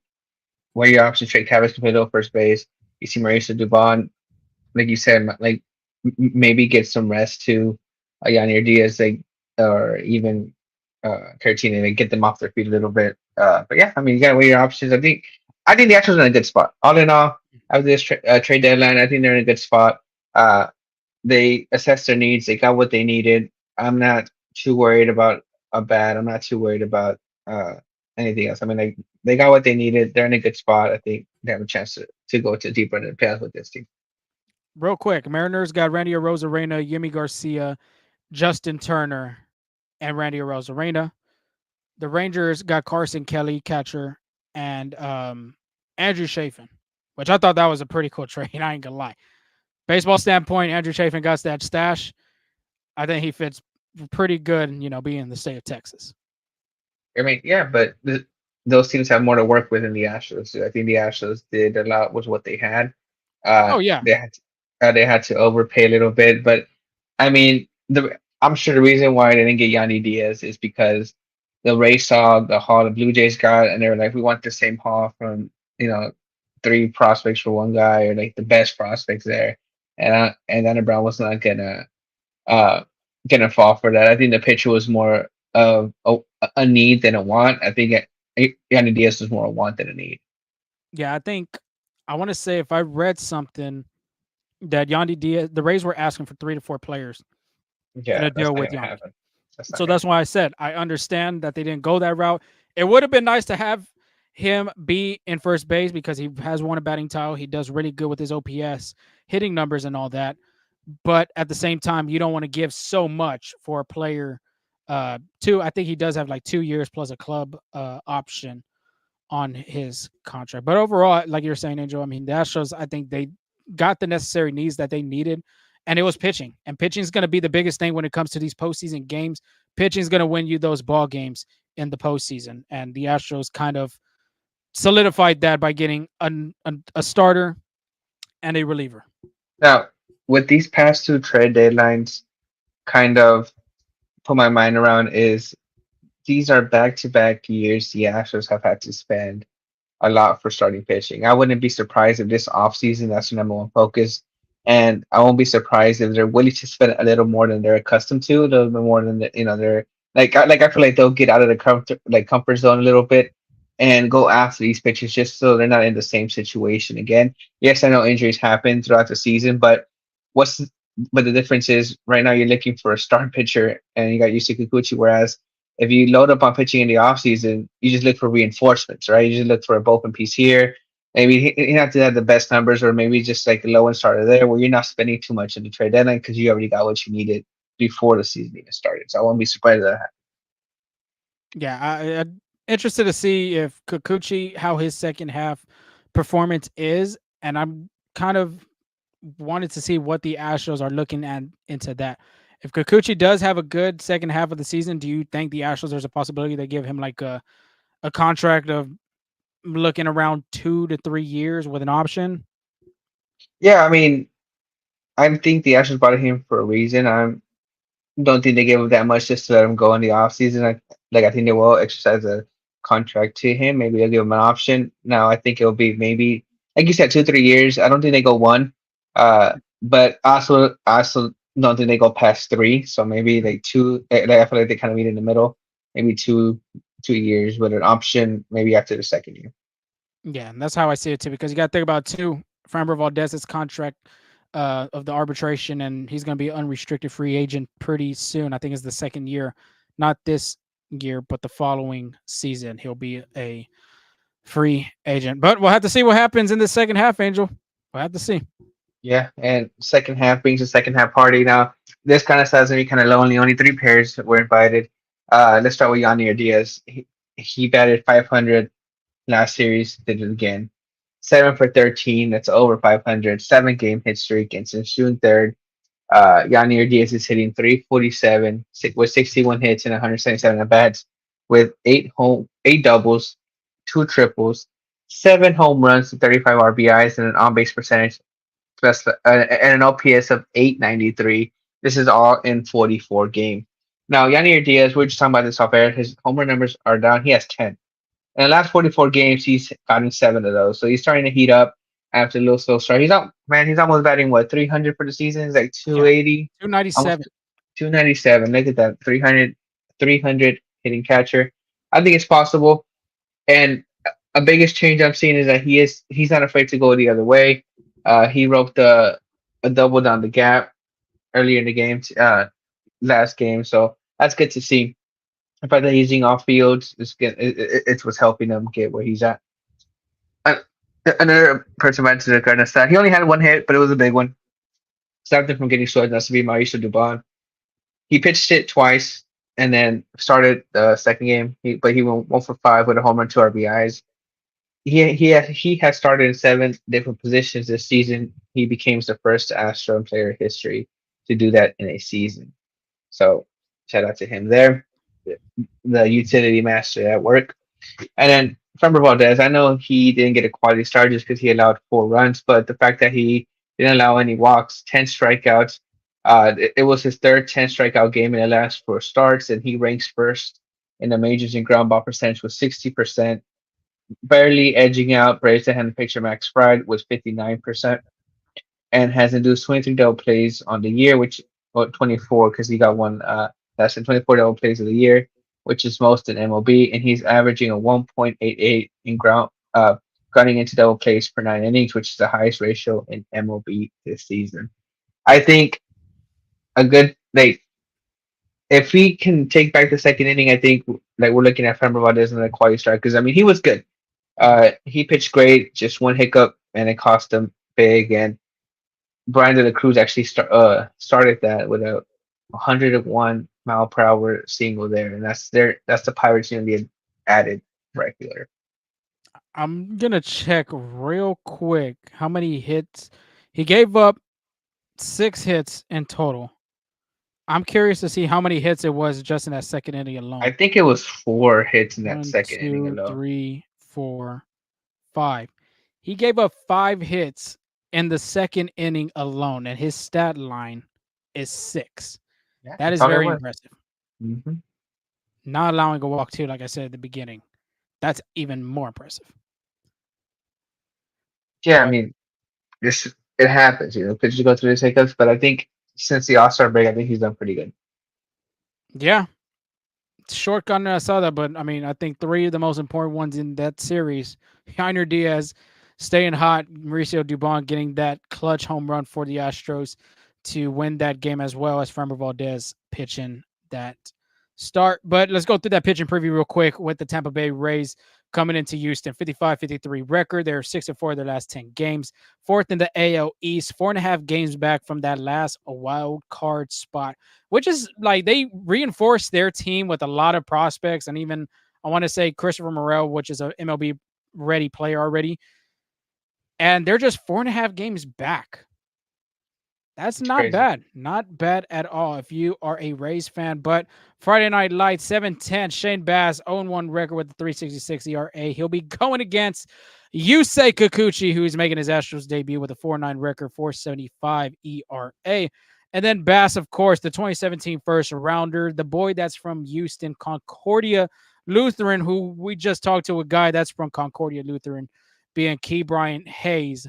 weigh your options. Trade Cabbage can play little first base. You see Mauricio Dubon, like you said, like maybe get some rest to Yanier Diaz, like or even Caratini, like get them off their feet a little bit. But yeah, I mean, you gotta weigh your options. I think the Astros are in a good spot. All in all, after this trade deadline, I think they're in a good spot. Uh, they assessed their needs. They got what they needed. I'm not too worried about a bad. I'm not too worried about uh anything else. I mean, they got what they needed. They're in a good spot. I think they have a chance to go to deeper in the playoffs with this team. Real quick, Mariners got Randy Arozarena, Yimi Garcia, Justin Turner, and Randy Arozarena. The Rangers got Carson Kelly, catcher, and Andrew Chafin, which I thought that was a pretty cool trade. I ain't gonna lie. Baseball standpoint, Andrew Chafin got that stash. I think he fits pretty good, being in the state of Texas. I mean, yeah, but those teams have more to work with than the Astros. I think the Astros did a lot with what they had. Oh yeah, They had to overpay a little bit, but I mean, I'm sure the reason why they didn't get Yanni Diaz is because the Rays saw the haul the Blue Jays got, and they were like, we want the same haul from you know three prospects for one guy, or like the best prospects there, and Dana Brown was not uh gonna fall for that. I think the pitcher was more of a need than a want. I think Yanni Diaz was more a want than a need. yeah. I want to say if I read something that Yandy Diaz, the Rays were asking for 3 to 4 players in Yeah, a that's deal not with gonna Yandy. happen. That's not So gonna that's why I said I understand that they didn't go that route. It would have been nice to have him be in first base because he has won a batting title. He does really good with his OPS, hitting numbers, and all that. But at the same time, you don't want to give so much for a player. I think he does have like 2 years plus a club option on his contract. But overall, like you're saying, Angel, I mean, the Astros, I think they got the necessary needs that they needed, and it was pitching. And pitching is going to be the biggest thing when it comes to these postseason games. Pitching is going to win you those ball games in the postseason, and the Astros kind of solidified that by getting a starter and a reliever. Now, with these past two trade deadlines, kind of put my mind around is these are back-to-back years the Astros have had to spend a lot for starting pitching. I wouldn't be surprised if this offseason that's their number one focus. And I won't be surprised if they're willing to spend a little more than they're accustomed to, a little bit more than they're I feel like they'll get out of the comfort zone a little bit and go after these pitchers just so they're not in the same situation again. Yes, I know injuries happen throughout the season, but what's but the difference is right now you're looking for a star pitcher and you got Yusei Kikuchi, whereas if you load up on pitching in the offseason, you just look for reinforcements, right? You just look for a bullpen piece here. Maybe you have to have the best numbers, or maybe just like a low end starter there, where you're not spending too much in the trade deadline because you already got what you needed before the season even started. So I won't be surprised at that. Yeah, I'm interested to see if Kikuchi how his second half performance is, and I'm kind of wanted to see what the Astros are looking at into that. If Kikuchi does have a good second half of the season, do you think the Astros there's a possibility they give him like a contract of looking around 2 to 3 years with an option? Yeah, I mean, I think the Astros brought him for a reason. I don't think they gave him that much just to let him go in the offseason. I think they will exercise a contract to him. Maybe they'll give him an option. Now I think it'll be maybe like you said, 2 3 years. I don't think they go one. But I also don't think they go past three. So maybe like two. I feel like they kind of meet in the middle. Maybe 2 years with an option. Maybe after the second year. Yeah, and that's how I see it too. Because you got to think about too, Framber Valdez's contract of the arbitration, and he's going to be an unrestricted free agent pretty soon. I think it's the second year, not this year, but the following season he'll be a free agent. But we'll have to see what happens in the second half, Angel. We'll have to see. Yeah, and second half brings a second half party. Now, this kind of says to be kind of lonely. Only three pairs were invited. Let's start with Yanier Diaz. He batted 500 last series, did it again. 7 for 13, that's over 500. 7 game hit streak, and since June 3rd, Yanier Diaz is hitting 347 with 61 hits and 177 at bats, with eight doubles, two triples, 7 home runs, 35 RBIs, and an on base percentage plus and an OPS of 893. This is all in 44 games. Now, Yanier Diaz, we're just talking about this off air. His home run numbers are down. He has 10. In the last 44 games, he's gotten 7 of those. So he's starting to heat up after a little slow start. He's out, man. He's almost batting what 300 for the season. He's like Yeah, 280, almost 297. 297. Look at that, 300 hitting catcher. I think it's possible. And a biggest change I'm seeing is that he's not afraid to go the other way. He roped a double down the gap earlier in the game, last game, so that's good to see. The fact that he's using off fields is good. It's what's helping him get where he's at. Uh, Another person mentioned the Garcia stat. He only had one hit, but it was a big one. Stopped him from getting short. That's to be Mauricio Dubon. He pitched it twice and then started the second game. But he went 1 for 5 with a home run, 2 RBIs. He has started in 7 different positions this season. He became the first Astro player in history to do that in a season. So shout out to him there, the utility master at work. And then Framber Valdez, I know he didn't get a quality start just because he allowed 4 runs, but the fact that he didn't allow any walks, 10 strikeouts, it was his third 10 strikeout game in the last 4 starts, and he ranks first in the majors in ground ball percentage with 60%, barely edging out Braves that had the picture Max Fried with 59%, and has induced 23 double plays on the year, which, well, 24 because he got one that's in 24 double plays of the year, which is most in MLB, and he's averaging a 1.88 in grounding into double plays per 9 innings, which is the highest ratio in MLB this season. I think a good like if we can take back the second inning, I think like we're looking at Framber Valdez and a quality start because I mean he was good. He pitched great, just one hiccup and it cost him big. And Brian De La Cruz actually started that with a 101 mile per hour single there, and that's the Pirates unit added regular. I'm gonna check real quick how many hits he gave up. 6 hits in total. I'm curious to see how many hits it was just in that second inning I alone. think it was 4 hits in that One, second inning two, alone. three, 4, 5. He gave up 5 hits in the second inning alone, and his stat line is 6. Yeah, That that's is all it very was. impressive. Hmm. Not allowing a walk too, like I said at the beginning. That's even more impressive. Yeah, I But mean, this it happens, pitchers go through these hiccups, but I think since the All Star break, I think he's done pretty good. yeah, short gun I saw that, but I mean, I think 3 of the most important ones in that series: Heiner Diaz staying hot, Mauricio Dubon getting that clutch home run for the Astros to win that game, as well as Framber Valdez pitching that start. But let's go through that pitching preview real quick with the Tampa Bay Rays coming into Houston. 55-53 record. They're 6-4 their last 10 games. Fourth in the AL East, 4.5 games back from that last wild card spot, which is like they reinforced their team with a lot of prospects. And even I want to say Christopher Morel, which is a MLB ready player already. And they're just 4.5 games back. That's It's not crazy. bad. Not bad at all if you are a Rays fan. But Friday Night Lights, 7-10. Shane Bass, 0-1 record with a 3.66 ERA. He'll be going against Yusei Kikuchi, who's making his Astros debut with a 4.9 record, 4.75 ERA. And then Bass, of course, the 2017 first rounder, the boy that's from Houston, Concordia Lutheran, who we just talked to a guy that's from Concordia Lutheran, being Key Bryant Hayes.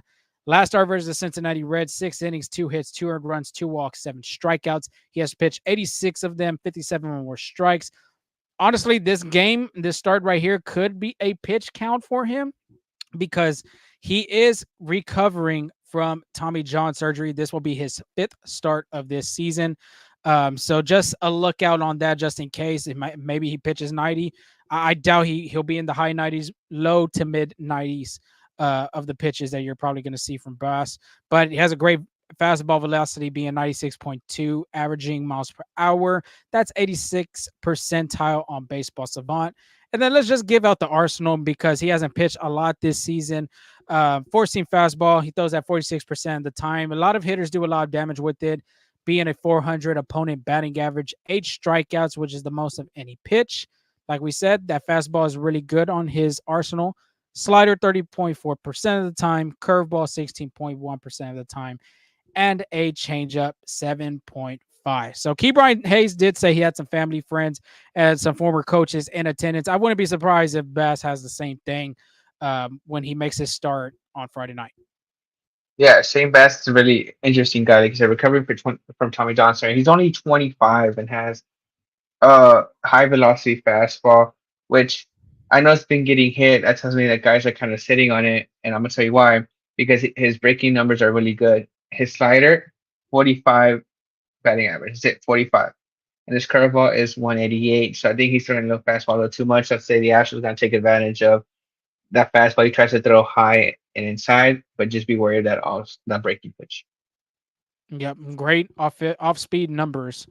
Last start versus the Cincinnati Reds, 6 innings, 2 hits, 2 earned runs, 2 walks, 7 strikeouts. He has pitched 86 of them, 57 were strikes. Honestly, this game, this start right here could be a pitch count for him because he is recovering from Tommy John surgery. This will be his 5th start of this season. So just a look out on that just in case. Maybe he pitches 90. I doubt he'll be in the high 90s, low to mid 90s of the pitches that you're probably going to see from Bass. But he has a great fastball velocity being 96.2, averaging miles per hour. That's 86th percentile on Baseball Savant. And then let's just give out the arsenal because he hasn't pitched a lot this season. 4-seam fastball, he throws at 46% of the time. A lot of hitters do a lot of damage with it, being a 400 opponent batting average, 8 strikeouts, which is the most of any pitch. Like we said, that fastball is really good on his arsenal. Slider 30.4% of the time, curveball 16.1% of the time, and a changeup 7.5. So Key Brian Hayes did say he had some family friends and some former coaches in attendance. I wouldn't be surprised if Bass has the same thing when he makes his start on Friday night. Yeah, Shane Bass is a really interesting guy. Like you said, recovering from Tommy John surgery. He's only 25 and has high velocity fastball, which I know it's been getting hit. That tells me that guys are kind of sitting on it, and I'm gonna tell you why. Because his breaking numbers are really good. His slider, 45 batting average. Is it 45? And his curveball is 188. So I think he's throwing a little fastball a little too much. Let's say the Astros gonna take advantage of that fastball. He tries to throw high and inside, but just be wary of that breaking pitch. Yep, great off speed numbers.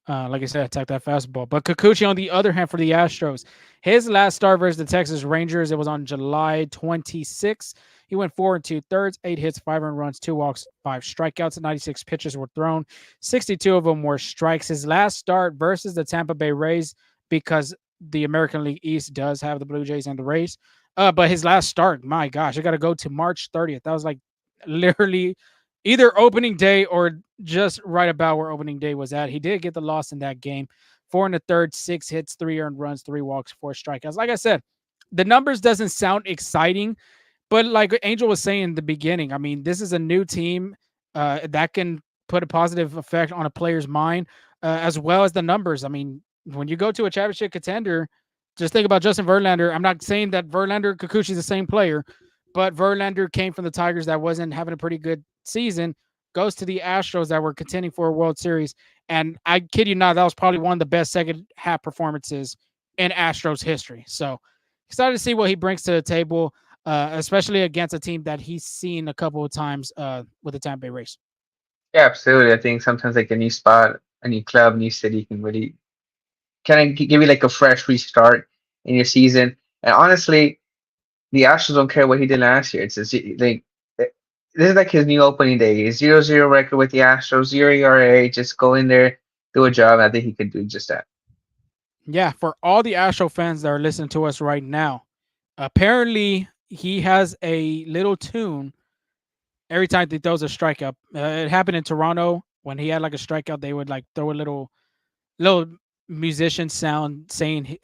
Like I said, attack that fastball. But Kikuchi, on the other hand, for the Astros, his last start versus the Texas Rangers, it was on July 26th. He went 4 2/3, 8 hits, 5 earned runs, 2 walks, 5 strikeouts. 96 pitches were thrown, 62 of them were strikes. His last start versus the Tampa Bay Rays, because the American League East does have the Blue Jays and the Rays. But his last start, my gosh, I got to go to March 30th. That was like literally either opening day or just right about where opening day was at. He did get the loss in that game. 4 1/3, 6 hits, 3 earned runs, 3 walks, 4 strikeouts. Like I said, the numbers doesn't sound exciting, but like Angel was saying in the beginning, I mean, this is a new team that can put a positive effect on a player's mind, as well as the numbers. I mean, when you go to a championship contender, just think about Justin Verlander. I'm not saying that Verlander Kikuchi is the same player, but Verlander came from the Tigers that wasn't having a pretty good season, goes to the Astros that were contending for a World Series. And I kid you not, that was probably one of the best second half performances in Astros history. So excited to see what he brings to the table, especially against a team that he's seen a couple of times with the Tampa Bay Rays. Yeah, absolutely. I think sometimes like a new spot, a new club, new city can really kind of give you like a fresh restart in your season. And honestly, the Astros don't care what he did last year. It's just, like this is like his new opening day. 0-0 record with the Astros, 0 ERA. Just go in there, do a job. I think he could do just that. Yeah, for all the Astro fans that are listening to us right now, apparently he has a little tune every time he throws a strikeout. It happened in Toronto when he had like a strikeout. They would like throw a little musician sound saying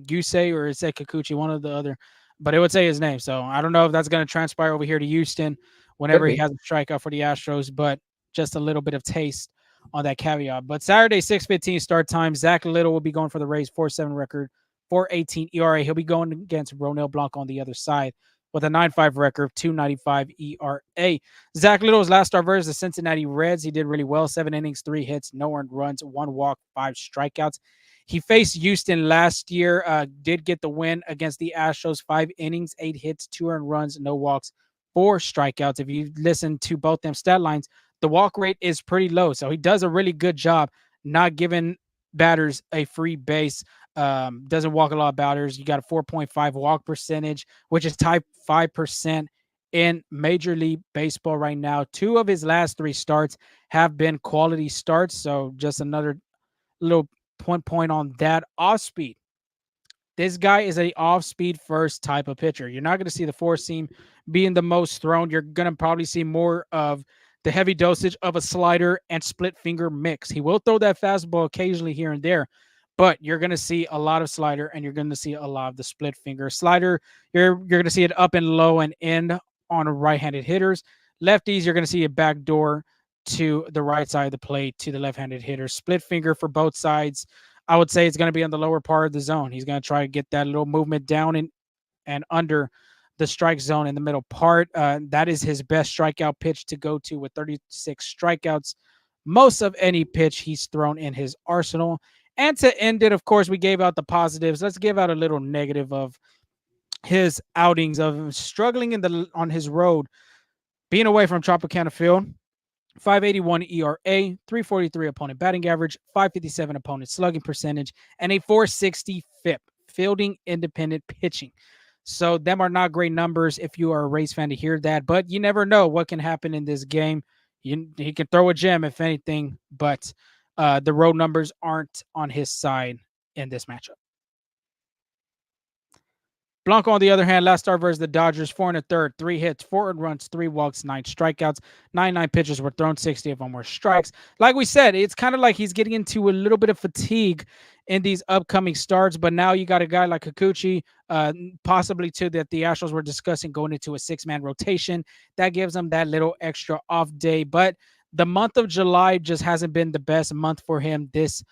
Yusei or it said Kikuchi, one of the other, but it would say his name. So I don't know if that's going to transpire over here to Houston Could whenever he be. has a strikeout for the Astros, but just a little bit of taste on that caveat. But Saturday, 6:15 start time. Zach Littell will be going for the Rays, 4.7 record, 4.18 ERA. He'll be going against Ronel Blanco on the other side with a 9.5 record, 2.95 ERA. Zach Little's last start versus the Cincinnati Reds, he did really well. 7 innings, 3 hits, no earned runs, 1 walk, 5 strikeouts. He faced Houston last year, did get the win against the Astros. 5 innings, 8 hits, 2 earned runs, no walks, 4 strikeouts. If you listen to both them stat lines, the walk rate is pretty low. So he does a really good job not giving batters a free base. Doesn't walk a lot of batters. You got a 4.5 walk percentage, which is type 5% in Major League Baseball right now. 2 of his last 3 starts have been quality starts. So just another little point on that. Off speed. This guy is a off speed first type of pitcher. You're not going to see the four seam being the most thrown. You're going to probably see more of the heavy dosage of a slider and split finger mix. He will throw that fastball occasionally here and there, but you're going to see a lot of slider and you're going to see a lot of the split finger slider. You're going to see it up and low and in on right-handed hitters. Lefties, you're going to see a back door to the right side of the plate to the left-handed hitter. Split finger for both sides. I would say it's going to be on the lower part of the zone. He's going to try to get that little movement down and under the strike zone in the middle part. That is his best strikeout pitch to go to with 36 strikeouts. Most of any pitch he's thrown in his arsenal. And to end it, of course, we gave out the positives. Let's give out a little negative of his outings of him struggling on his road, being away from Tropicana Field. 581 ERA, 343 opponent batting average, 557 opponent slugging percentage, and a 460 FIP, fielding independent pitching. So them are not great numbers if you are a Rays fan to hear that, but you never know what can happen in this game. He can throw a gem if anything, but the road numbers aren't on his side in this matchup. Blanco, on the other hand, last start versus the Dodgers, 4 1/3, 3 hits, 4 earned runs, 3 walks, 9 strikeouts, 99 pitches were thrown, 60 of them were strikes. Like we said, it's kind of like he's getting into a little bit of fatigue in these upcoming starts, but now you got a guy like Kikuchi, possibly too, that the Astros were discussing going into a 6-man rotation. That gives them that little extra off day, but the month of July just hasn't been the best month for him this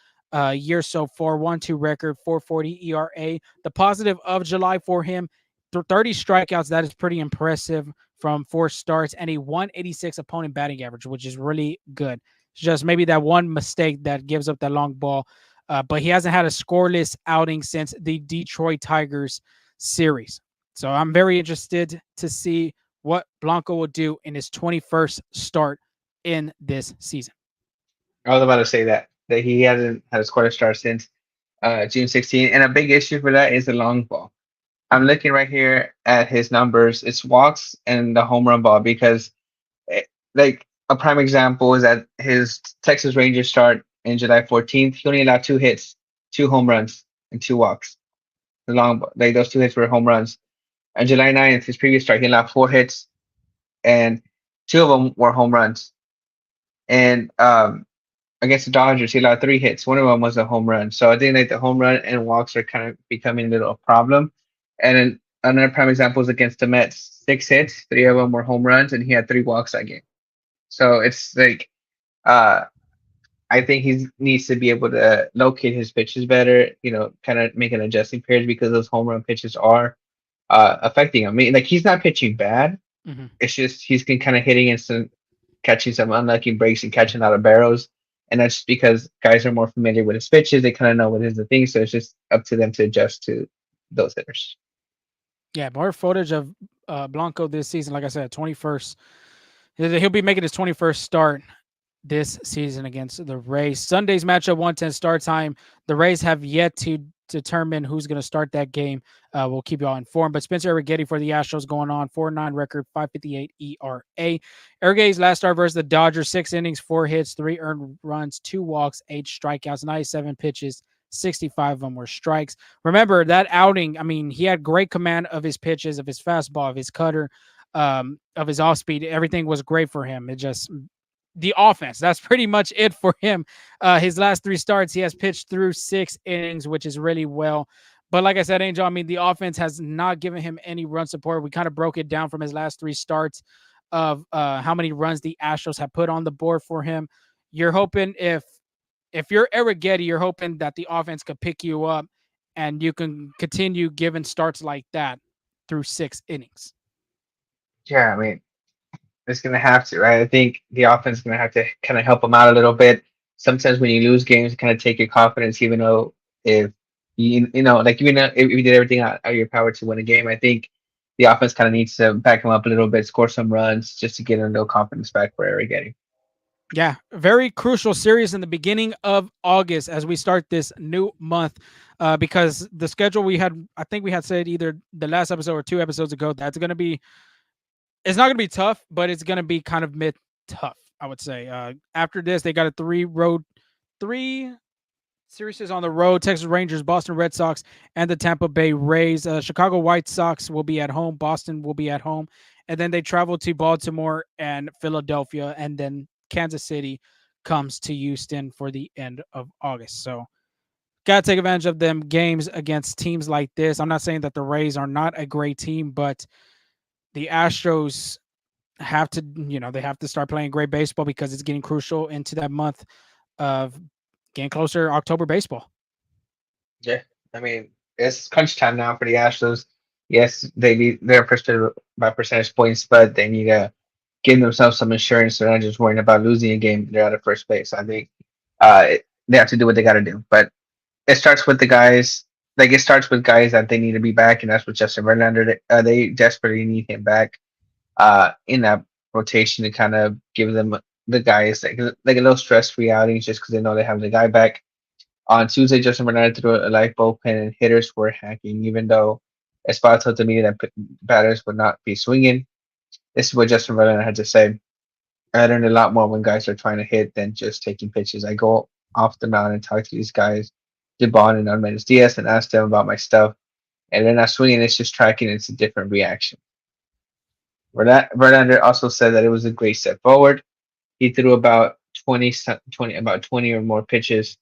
year so far. 1-2 record, 4.40 ERA. The positive of July for him, 30 strikeouts. That is pretty impressive from 4 starts, and a 186 opponent batting average, which is really good. It's just maybe that one mistake that gives up that long ball. But he hasn't had a scoreless outing since the Detroit Tigers series. So I'm very interested to see what Blanco will do in his 21st start in this season. I was about to say that he hasn't had a quarter star since June 16, and a big issue for that is the long ball. I'm looking right here at his numbers. It's walks and the home run ball because, like a prime example is that his Texas Rangers start in July 14th. He only allowed 2 hits, 2 home runs, and 2 walks. The long ball, like those 2 hits were home runs. On July 9th, his previous start, he allowed 4 hits, and 2 of them were home runs. And against the Dodgers, he allowed 3 hits. One of them was a home run. So I think like the home run and walks are kind of becoming a little problem. And then another prime example is against the Mets. 6 hits, 3 of them were home runs, and he had 3 walks that game. So it's like uh I think he needs to be able to locate his pitches better, kind of make an adjusting period because those home run pitches are affecting him. I mean, like he's not pitching bad. Mhm. It's just he's been kind of hitting and some catching some unlucky breaks and catching out of barrels. And that's because guys are more familiar with his pitches. They kind of know what is the thing. So it's just up to them to adjust to those hitters. Yeah, more footage of Blanco this season. Like I said, 21st. He'll be making his 21st start this season against the Rays. Sunday's matchup, 1:10 start time. The Rays have yet to determine who's going to start that game. We'll keep you all informed. But Spencer Arrighetti for the Astros going on, 4.9 record, 5.58 ERA. Arrighetti's last start versus the Dodgers, 6 innings, 4 hits, 3 earned runs, 2 walks, 8 strikeouts, 97 pitches. 65 of them were strikes. Remember that outing, I mean, he had great command of his pitches, of his fastball, of his cutter, of his off speed. Everything was great for him. It just the offense. That's pretty much it for him. His last 3 starts, he has pitched through 6 innings, which is really well. But like I said, Angel, I mean, the offense has not given him any run support. We kind of broke it down from his last 3 starts of how many runs the Astros have put on the board for him. You're hoping if you're Arrighetti, you're hoping that the offense could pick you up and you can continue giving starts like that through 6 innings. Yeah, I mean, it's going to have to, right? I think the offense is going to have to kind of help him out a little bit. Sometimes when you lose games, kind of take your confidence, even though if like even if you did everything out of your power to win a game, I think the offense kind of needs to back him up a little bit, score some runs just to get a little confidence back for Arrighetti. Yeah, very crucial series in the beginning of August as we start this new month, because the schedule we had, I think we had said either the last episode or 2 episodes ago, that's going to be, it's not going to be tough, but it's going to be kind of mid tough, I would say. After this, they got a three series on the road: Texas Rangers, Boston Red Sox, and the Tampa Bay Rays. Chicago White Sox will be at home. Boston will be at home. And then they travel to Baltimore and Philadelphia. And then Kansas City comes to Houston for the end of August. So, got to take advantage of them games against teams like this. I'm not saying that the Rays are not a great team, but the Astros have to, they have to start playing great baseball because it's getting crucial into that month of getting closer October baseball. Yeah, I mean it's crunch time now for the Astros. Yes, they're pushed by percentage points, but they need to give themselves some insurance. They're not just worrying about losing a game. They're out of first place. I think they have to do what they got to do. But it starts with the guys. Like it starts with guys that they need to be back, and that's what Justin Verlander. They desperately need him back in that rotation to kind of give them the guys like a little stress-free outings just because they know they have the guy back. On Tuesday, Justin Verlander threw a live bullpen and hitters were hacking, even though Espada told the media that batters would not be swinging. This is what Justin Verlander had to say. I learned a lot more when guys are trying to hit than just taking pitches. I go off the mound and talk to these guys, Debon and Armendez Diaz, and ask them about my stuff. And they're not swinging, it's just tracking. It's a different reaction. Verlander also said that it was a great step forward. He threw about 20 or more pitches.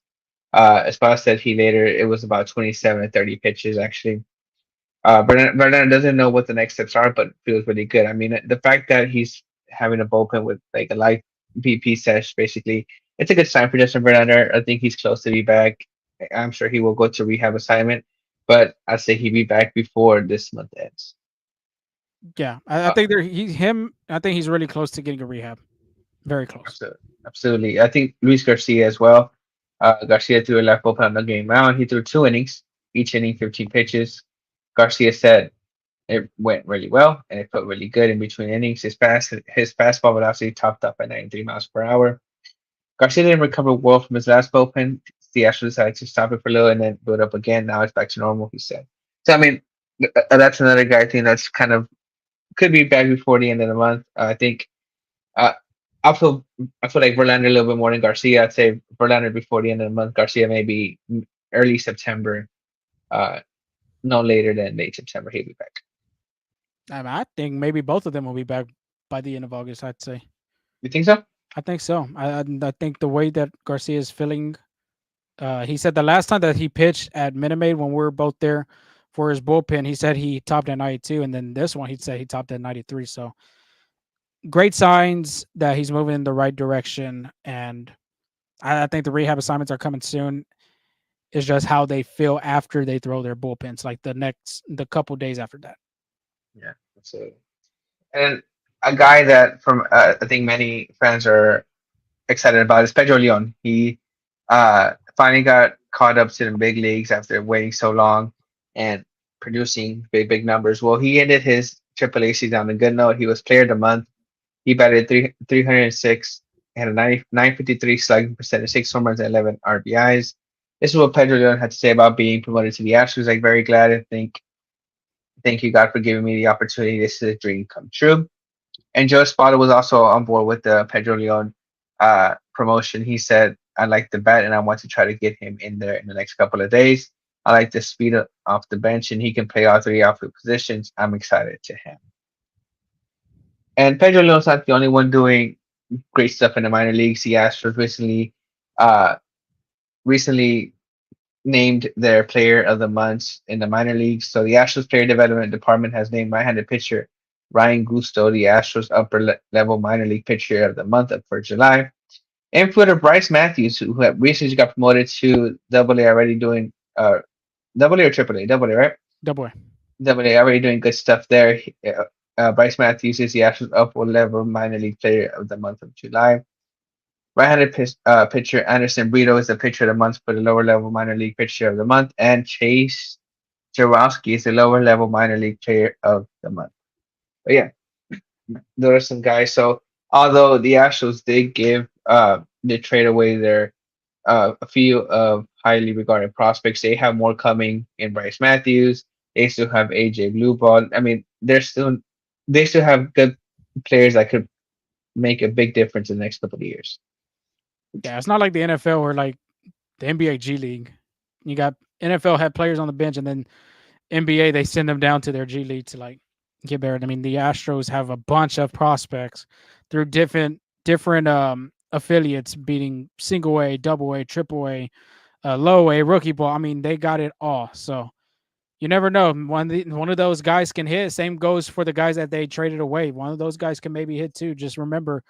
Espada said it was about 27 or 30 pitches actually. Verlander doesn't know what the next steps are, but feels really good. I mean, the fact that he's having a bullpen with like a live BP sesh basically it's a good sign for Justin Verlander. I think he's close to be back. I'm sure he will go to rehab assignment, but I say he'll be back before this month ends. Yeah, I Uh, think he's him. I think he's really close to getting a rehab. Very close. absolutely, absolutely. I think Luis Garcia as well. Garcia threw a left open on the game round. He threw 2 innings, each inning 15 pitches. Garcia said it went really well and it felt really good in between innings. His fastball velocity topped up at 93 miles per hour. Garcia didn't recover well from his last bullpen. The Astros decided to stop it for a little and then build up again. Now it's back to normal, he said. So, I mean, that's another guy I think that's kind of could be back before the end of the month. I think uh, I feel I feel like Verlander a little bit more than Garcia. I'd say Verlander before the end of the month. Garcia maybe early September, uh, no later than late September. He'll be back. I think maybe both of them will be back by the end of August. I'd say. You think so? I think so. I think the way that Garcia is feeling. He said the last time that he pitched at Minute Maid when we were both there for his bullpen, he said he topped at 92, and then this one he said he topped at 93. So great signs that he's moving in the right direction, and I think the rehab assignments are coming soon. It's just how they feel after they throw their bullpens, like the couple days after that. Yeah. So, and a guy that from I think many fans are excited about is Pedro Leon. He finally got caught up to the big leagues after waiting so long and producing big numbers. Well, he ended his AAA season on a good note. He was Player of the Month. He batted 306, had a 953 slugging percentage, 6 home runs, and 11 RBIs. This is what Pedro Leon had to say about being promoted to the Astros. Like, very glad and thank you God for giving me the opportunity. This is a dream come true. And Joe Espada was also on board with the Pedro Leon promotion. He said, I like the bat and I want to try to get him in there in the next couple of days. I like the speed off the bench and he can play all three outfield positions. I'm excited to him. And Pedro Leon's not the only one doing great stuff in the minor leagues. The Astros uh, recently named their player of the month in the minor leagues. So the Astros player development department has named right-handed pitcher Ryan Gusto the Astros level minor league pitcher of the month up for July. Infielder Bryce Matthews, who recently got promoted to Double A, already doing Double A or Triple A, Double A, right? Double A. Double A, already doing good stuff there. Bryce Matthews is the Astros upper level minor league player of the month of July. Right-handed pitcher Anderson Brito is the pitcher of the month for the lower level minor league pitcher of the month, and Chase Jarowski is the lower level minor league player of the month. But yeah, there are some guys. So although the Astros did they trade away their a few of highly regarded prospects, they have more coming in Bryce Matthews. They still have AJ Blueball. I mean, they still have good players that could make a big difference in the next couple of years. Yeah, it's not like the NFL or like the NBA G League. You got NFL had players on the bench, and then NBA they send them down to their G League to like get better. I mean, the Astros have a bunch of prospects through different affiliates, beating single A, double A, triple A, low A, rookie ball. I mean, they got it all. So you never know. One of those guys can hit. Same goes for the guys that they traded away. One of those guys can maybe hit too. Just remember,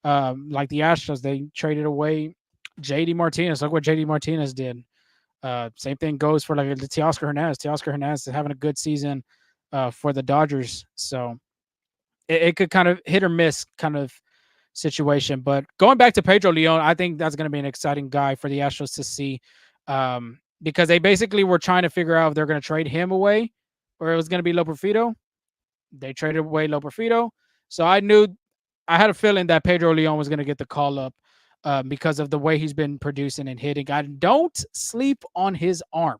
like the Astros, they traded away JD Martinez. Look what JD Martinez did. Same thing goes for like Teoscar Hernandez. Teoscar Hernandez is having a good season for the Dodgers. So it could kind of hit or miss kind of situation. But going back to Pedro Leon, I think that's going to be an exciting guy for the Astros to see. Because they basically were trying to figure out if they're going to trade him away or it was going to be Loperfido. They traded away Loperfido. So I had a feeling that Pedro Leon was going to get the call up because of the way he's been producing and hitting. I don't sleep on his arm.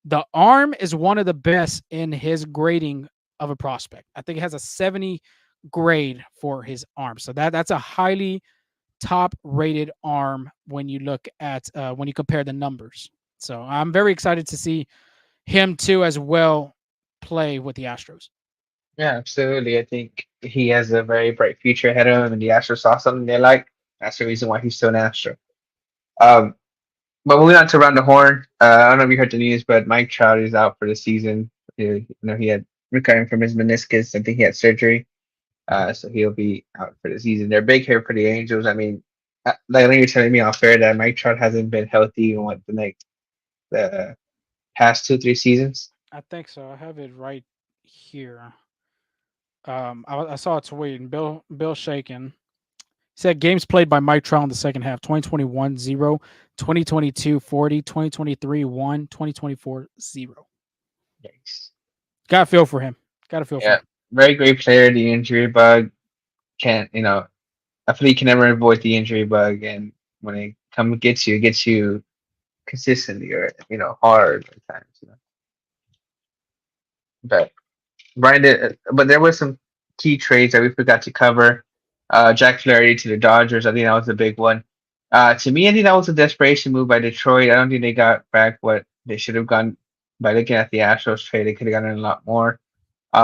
The arm is one of the best in his grading of a prospect. I think it has a 70 grade for his arm. So that's a highly top rated arm when you look at when you compare the numbers. So I'm very excited to see him too as well play with the Astros. Yeah, absolutely. I think he has a very bright future ahead of him, and the Astros saw something they like. That's the reason why he's still an Astro. Um, but moving on to around the horn, I don't know if you heard the news, but Mike Trout is out for the season. He had recovering from his meniscus. I think he had surgery, so he'll be out for the season. They're big here for the Angels. I mean, like I know you're telling me off air that Mike Trout hasn't been healthy in what the past 2 3 seasons. I think so. I have it right here. I saw a tweet and Bill Shaken said games played by Mike Trout in the second half: 2021 0, 2022 40, 2023 1, 2024 0. Yikes. Got to feel for him. Got to feel for Yeah, him. very great player. The injury bug can't, I feel you can never avoid the injury bug, and when it it gets you consistently or hard at times. But Brian did, but there were some key trades that we forgot to cover. Jack Flaherty to the Dodgers, I think that was a big one. To me, I think that was a desperation move by Detroit. I don't think they got back what they should have gone by looking at the Astros trade. They could have gotten a lot more.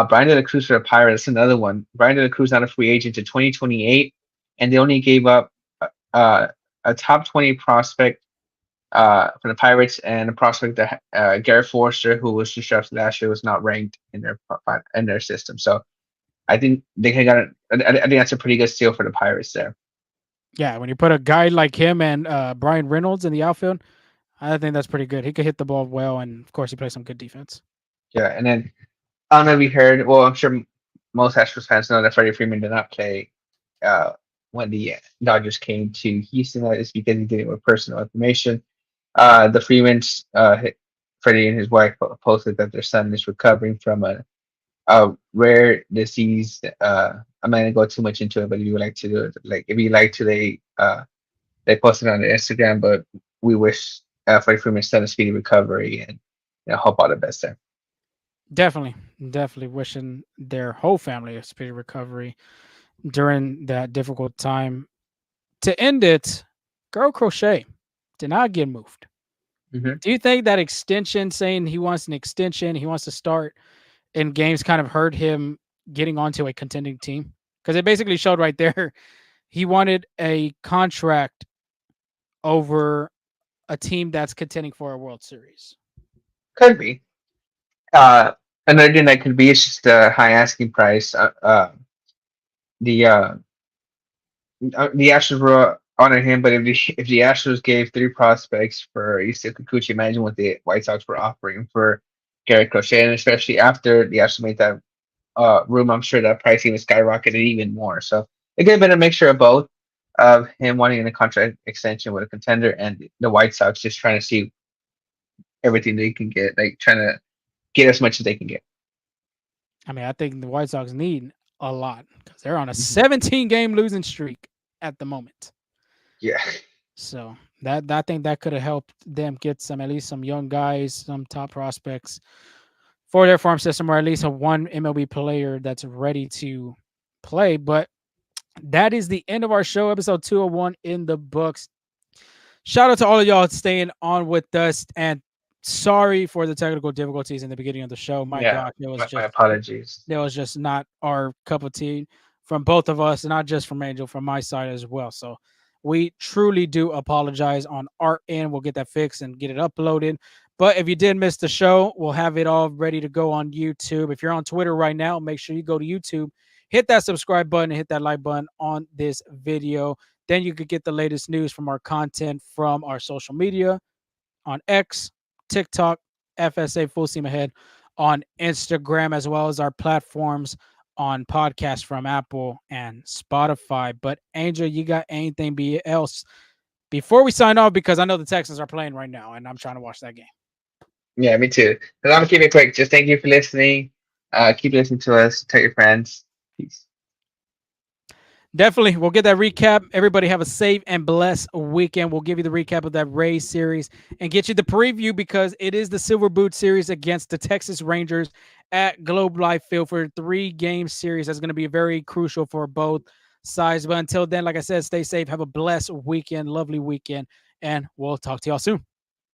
Brian De La Cruz for the Pirates, another one. Brian De La Cruz not a free agent to 2028, and they only gave up uh, a top 20 prospect for the Pirates and a prospect that Garrett Forster, who was just drafted last year, was not ranked in their system. So I think they can got. I think that's a pretty good steal for the Pirates there. Yeah, when you put a guy like him and Brian Reynolds in the outfield, I think that's pretty good. He could hit the ball well, and of course, he plays some good defense. Yeah, and then I don't know if we heard. Well, I'm sure most Astros fans know that Freddie Freeman did not play uh, when the Dodgers came to Houston. That is because he did it with personal information. The Freemans, Freddie and his wife posted that their son is recovering from a rare disease. I'm not gonna go too much into it, but if you would like to do it, like if you like to, they posted on their Instagram. But we wish Freddie Freeman's son a speedy recovery and hope all the best there. Definitely, definitely wishing their whole family a speedy recovery during that difficult time. To end it, Girl Crochet did not get moved. Hmm. Do you think that extension, saying he wants an extension, he wants to start in games, kind of hurt him getting onto a contending team? Because it basically showed right there he wanted a contract over a team that's contending for a World Series. Could be. Uh, Another thing that could be is just the high asking price. The the Astros were honoring him, but if the Astros gave three prospects for Yusei Kikuchi, imagine what the White Sox were offering for Garrett Crochet, and especially after the Astros made that room, I'm sure that pricing was skyrocketed even more. So it could have been a mixture of both, of him wanting a contract extension with a contender, and the White Sox just trying to see everything they can get, like trying to get as much as they can get. I mean, I think the White Sox need a lot because they're on a Mhm. 17-game losing streak at the moment. Yeah. So that I think that could have helped them get some, at least some young guys, some top prospects for their farm system, or at least a one MLB player that's ready to play. But that is the end of our show, episode 201 in the books. Shout out to all of y'all staying on with us, and sorry for the technical difficulties in the beginning of the show. My Yeah. gosh, it was My just apologies. that was just not our cup of tea from both of us, and not just from Angel, from my side as well. So we truly do apologize on our end. We'll get that fixed and get it uploaded. But if you did miss the show, we'll have it all ready to go on YouTube. If you're on Twitter right now, make sure you go to YouTube, hit that subscribe button, and hit that like button on this video. Then you could get the latest news from our content from our social media on X, TikTok, FSA Full Steam Ahead on Instagram, as well as our platforms on podcasts from Apple and Spotify. But Angel, you got anything else before we sign off? Because I know the Texans are playing right now, and I'm trying to watch that game. Yeah, me too. But I'm gonna keep it quick. Just thank you for listening. Keep listening to us. Tell your friends. Peace. Definitely. We'll get that recap. Everybody have a safe and blessed weekend. We'll give you the recap of that Rays series and get you the preview, because it is the Silver Boot series against the Texas Rangers at Globe Life Field for a 3-game series. That's going to be very crucial for both sides. But until then, like I said, stay safe. Have a blessed weekend, lovely weekend, and we'll talk to y'all soon.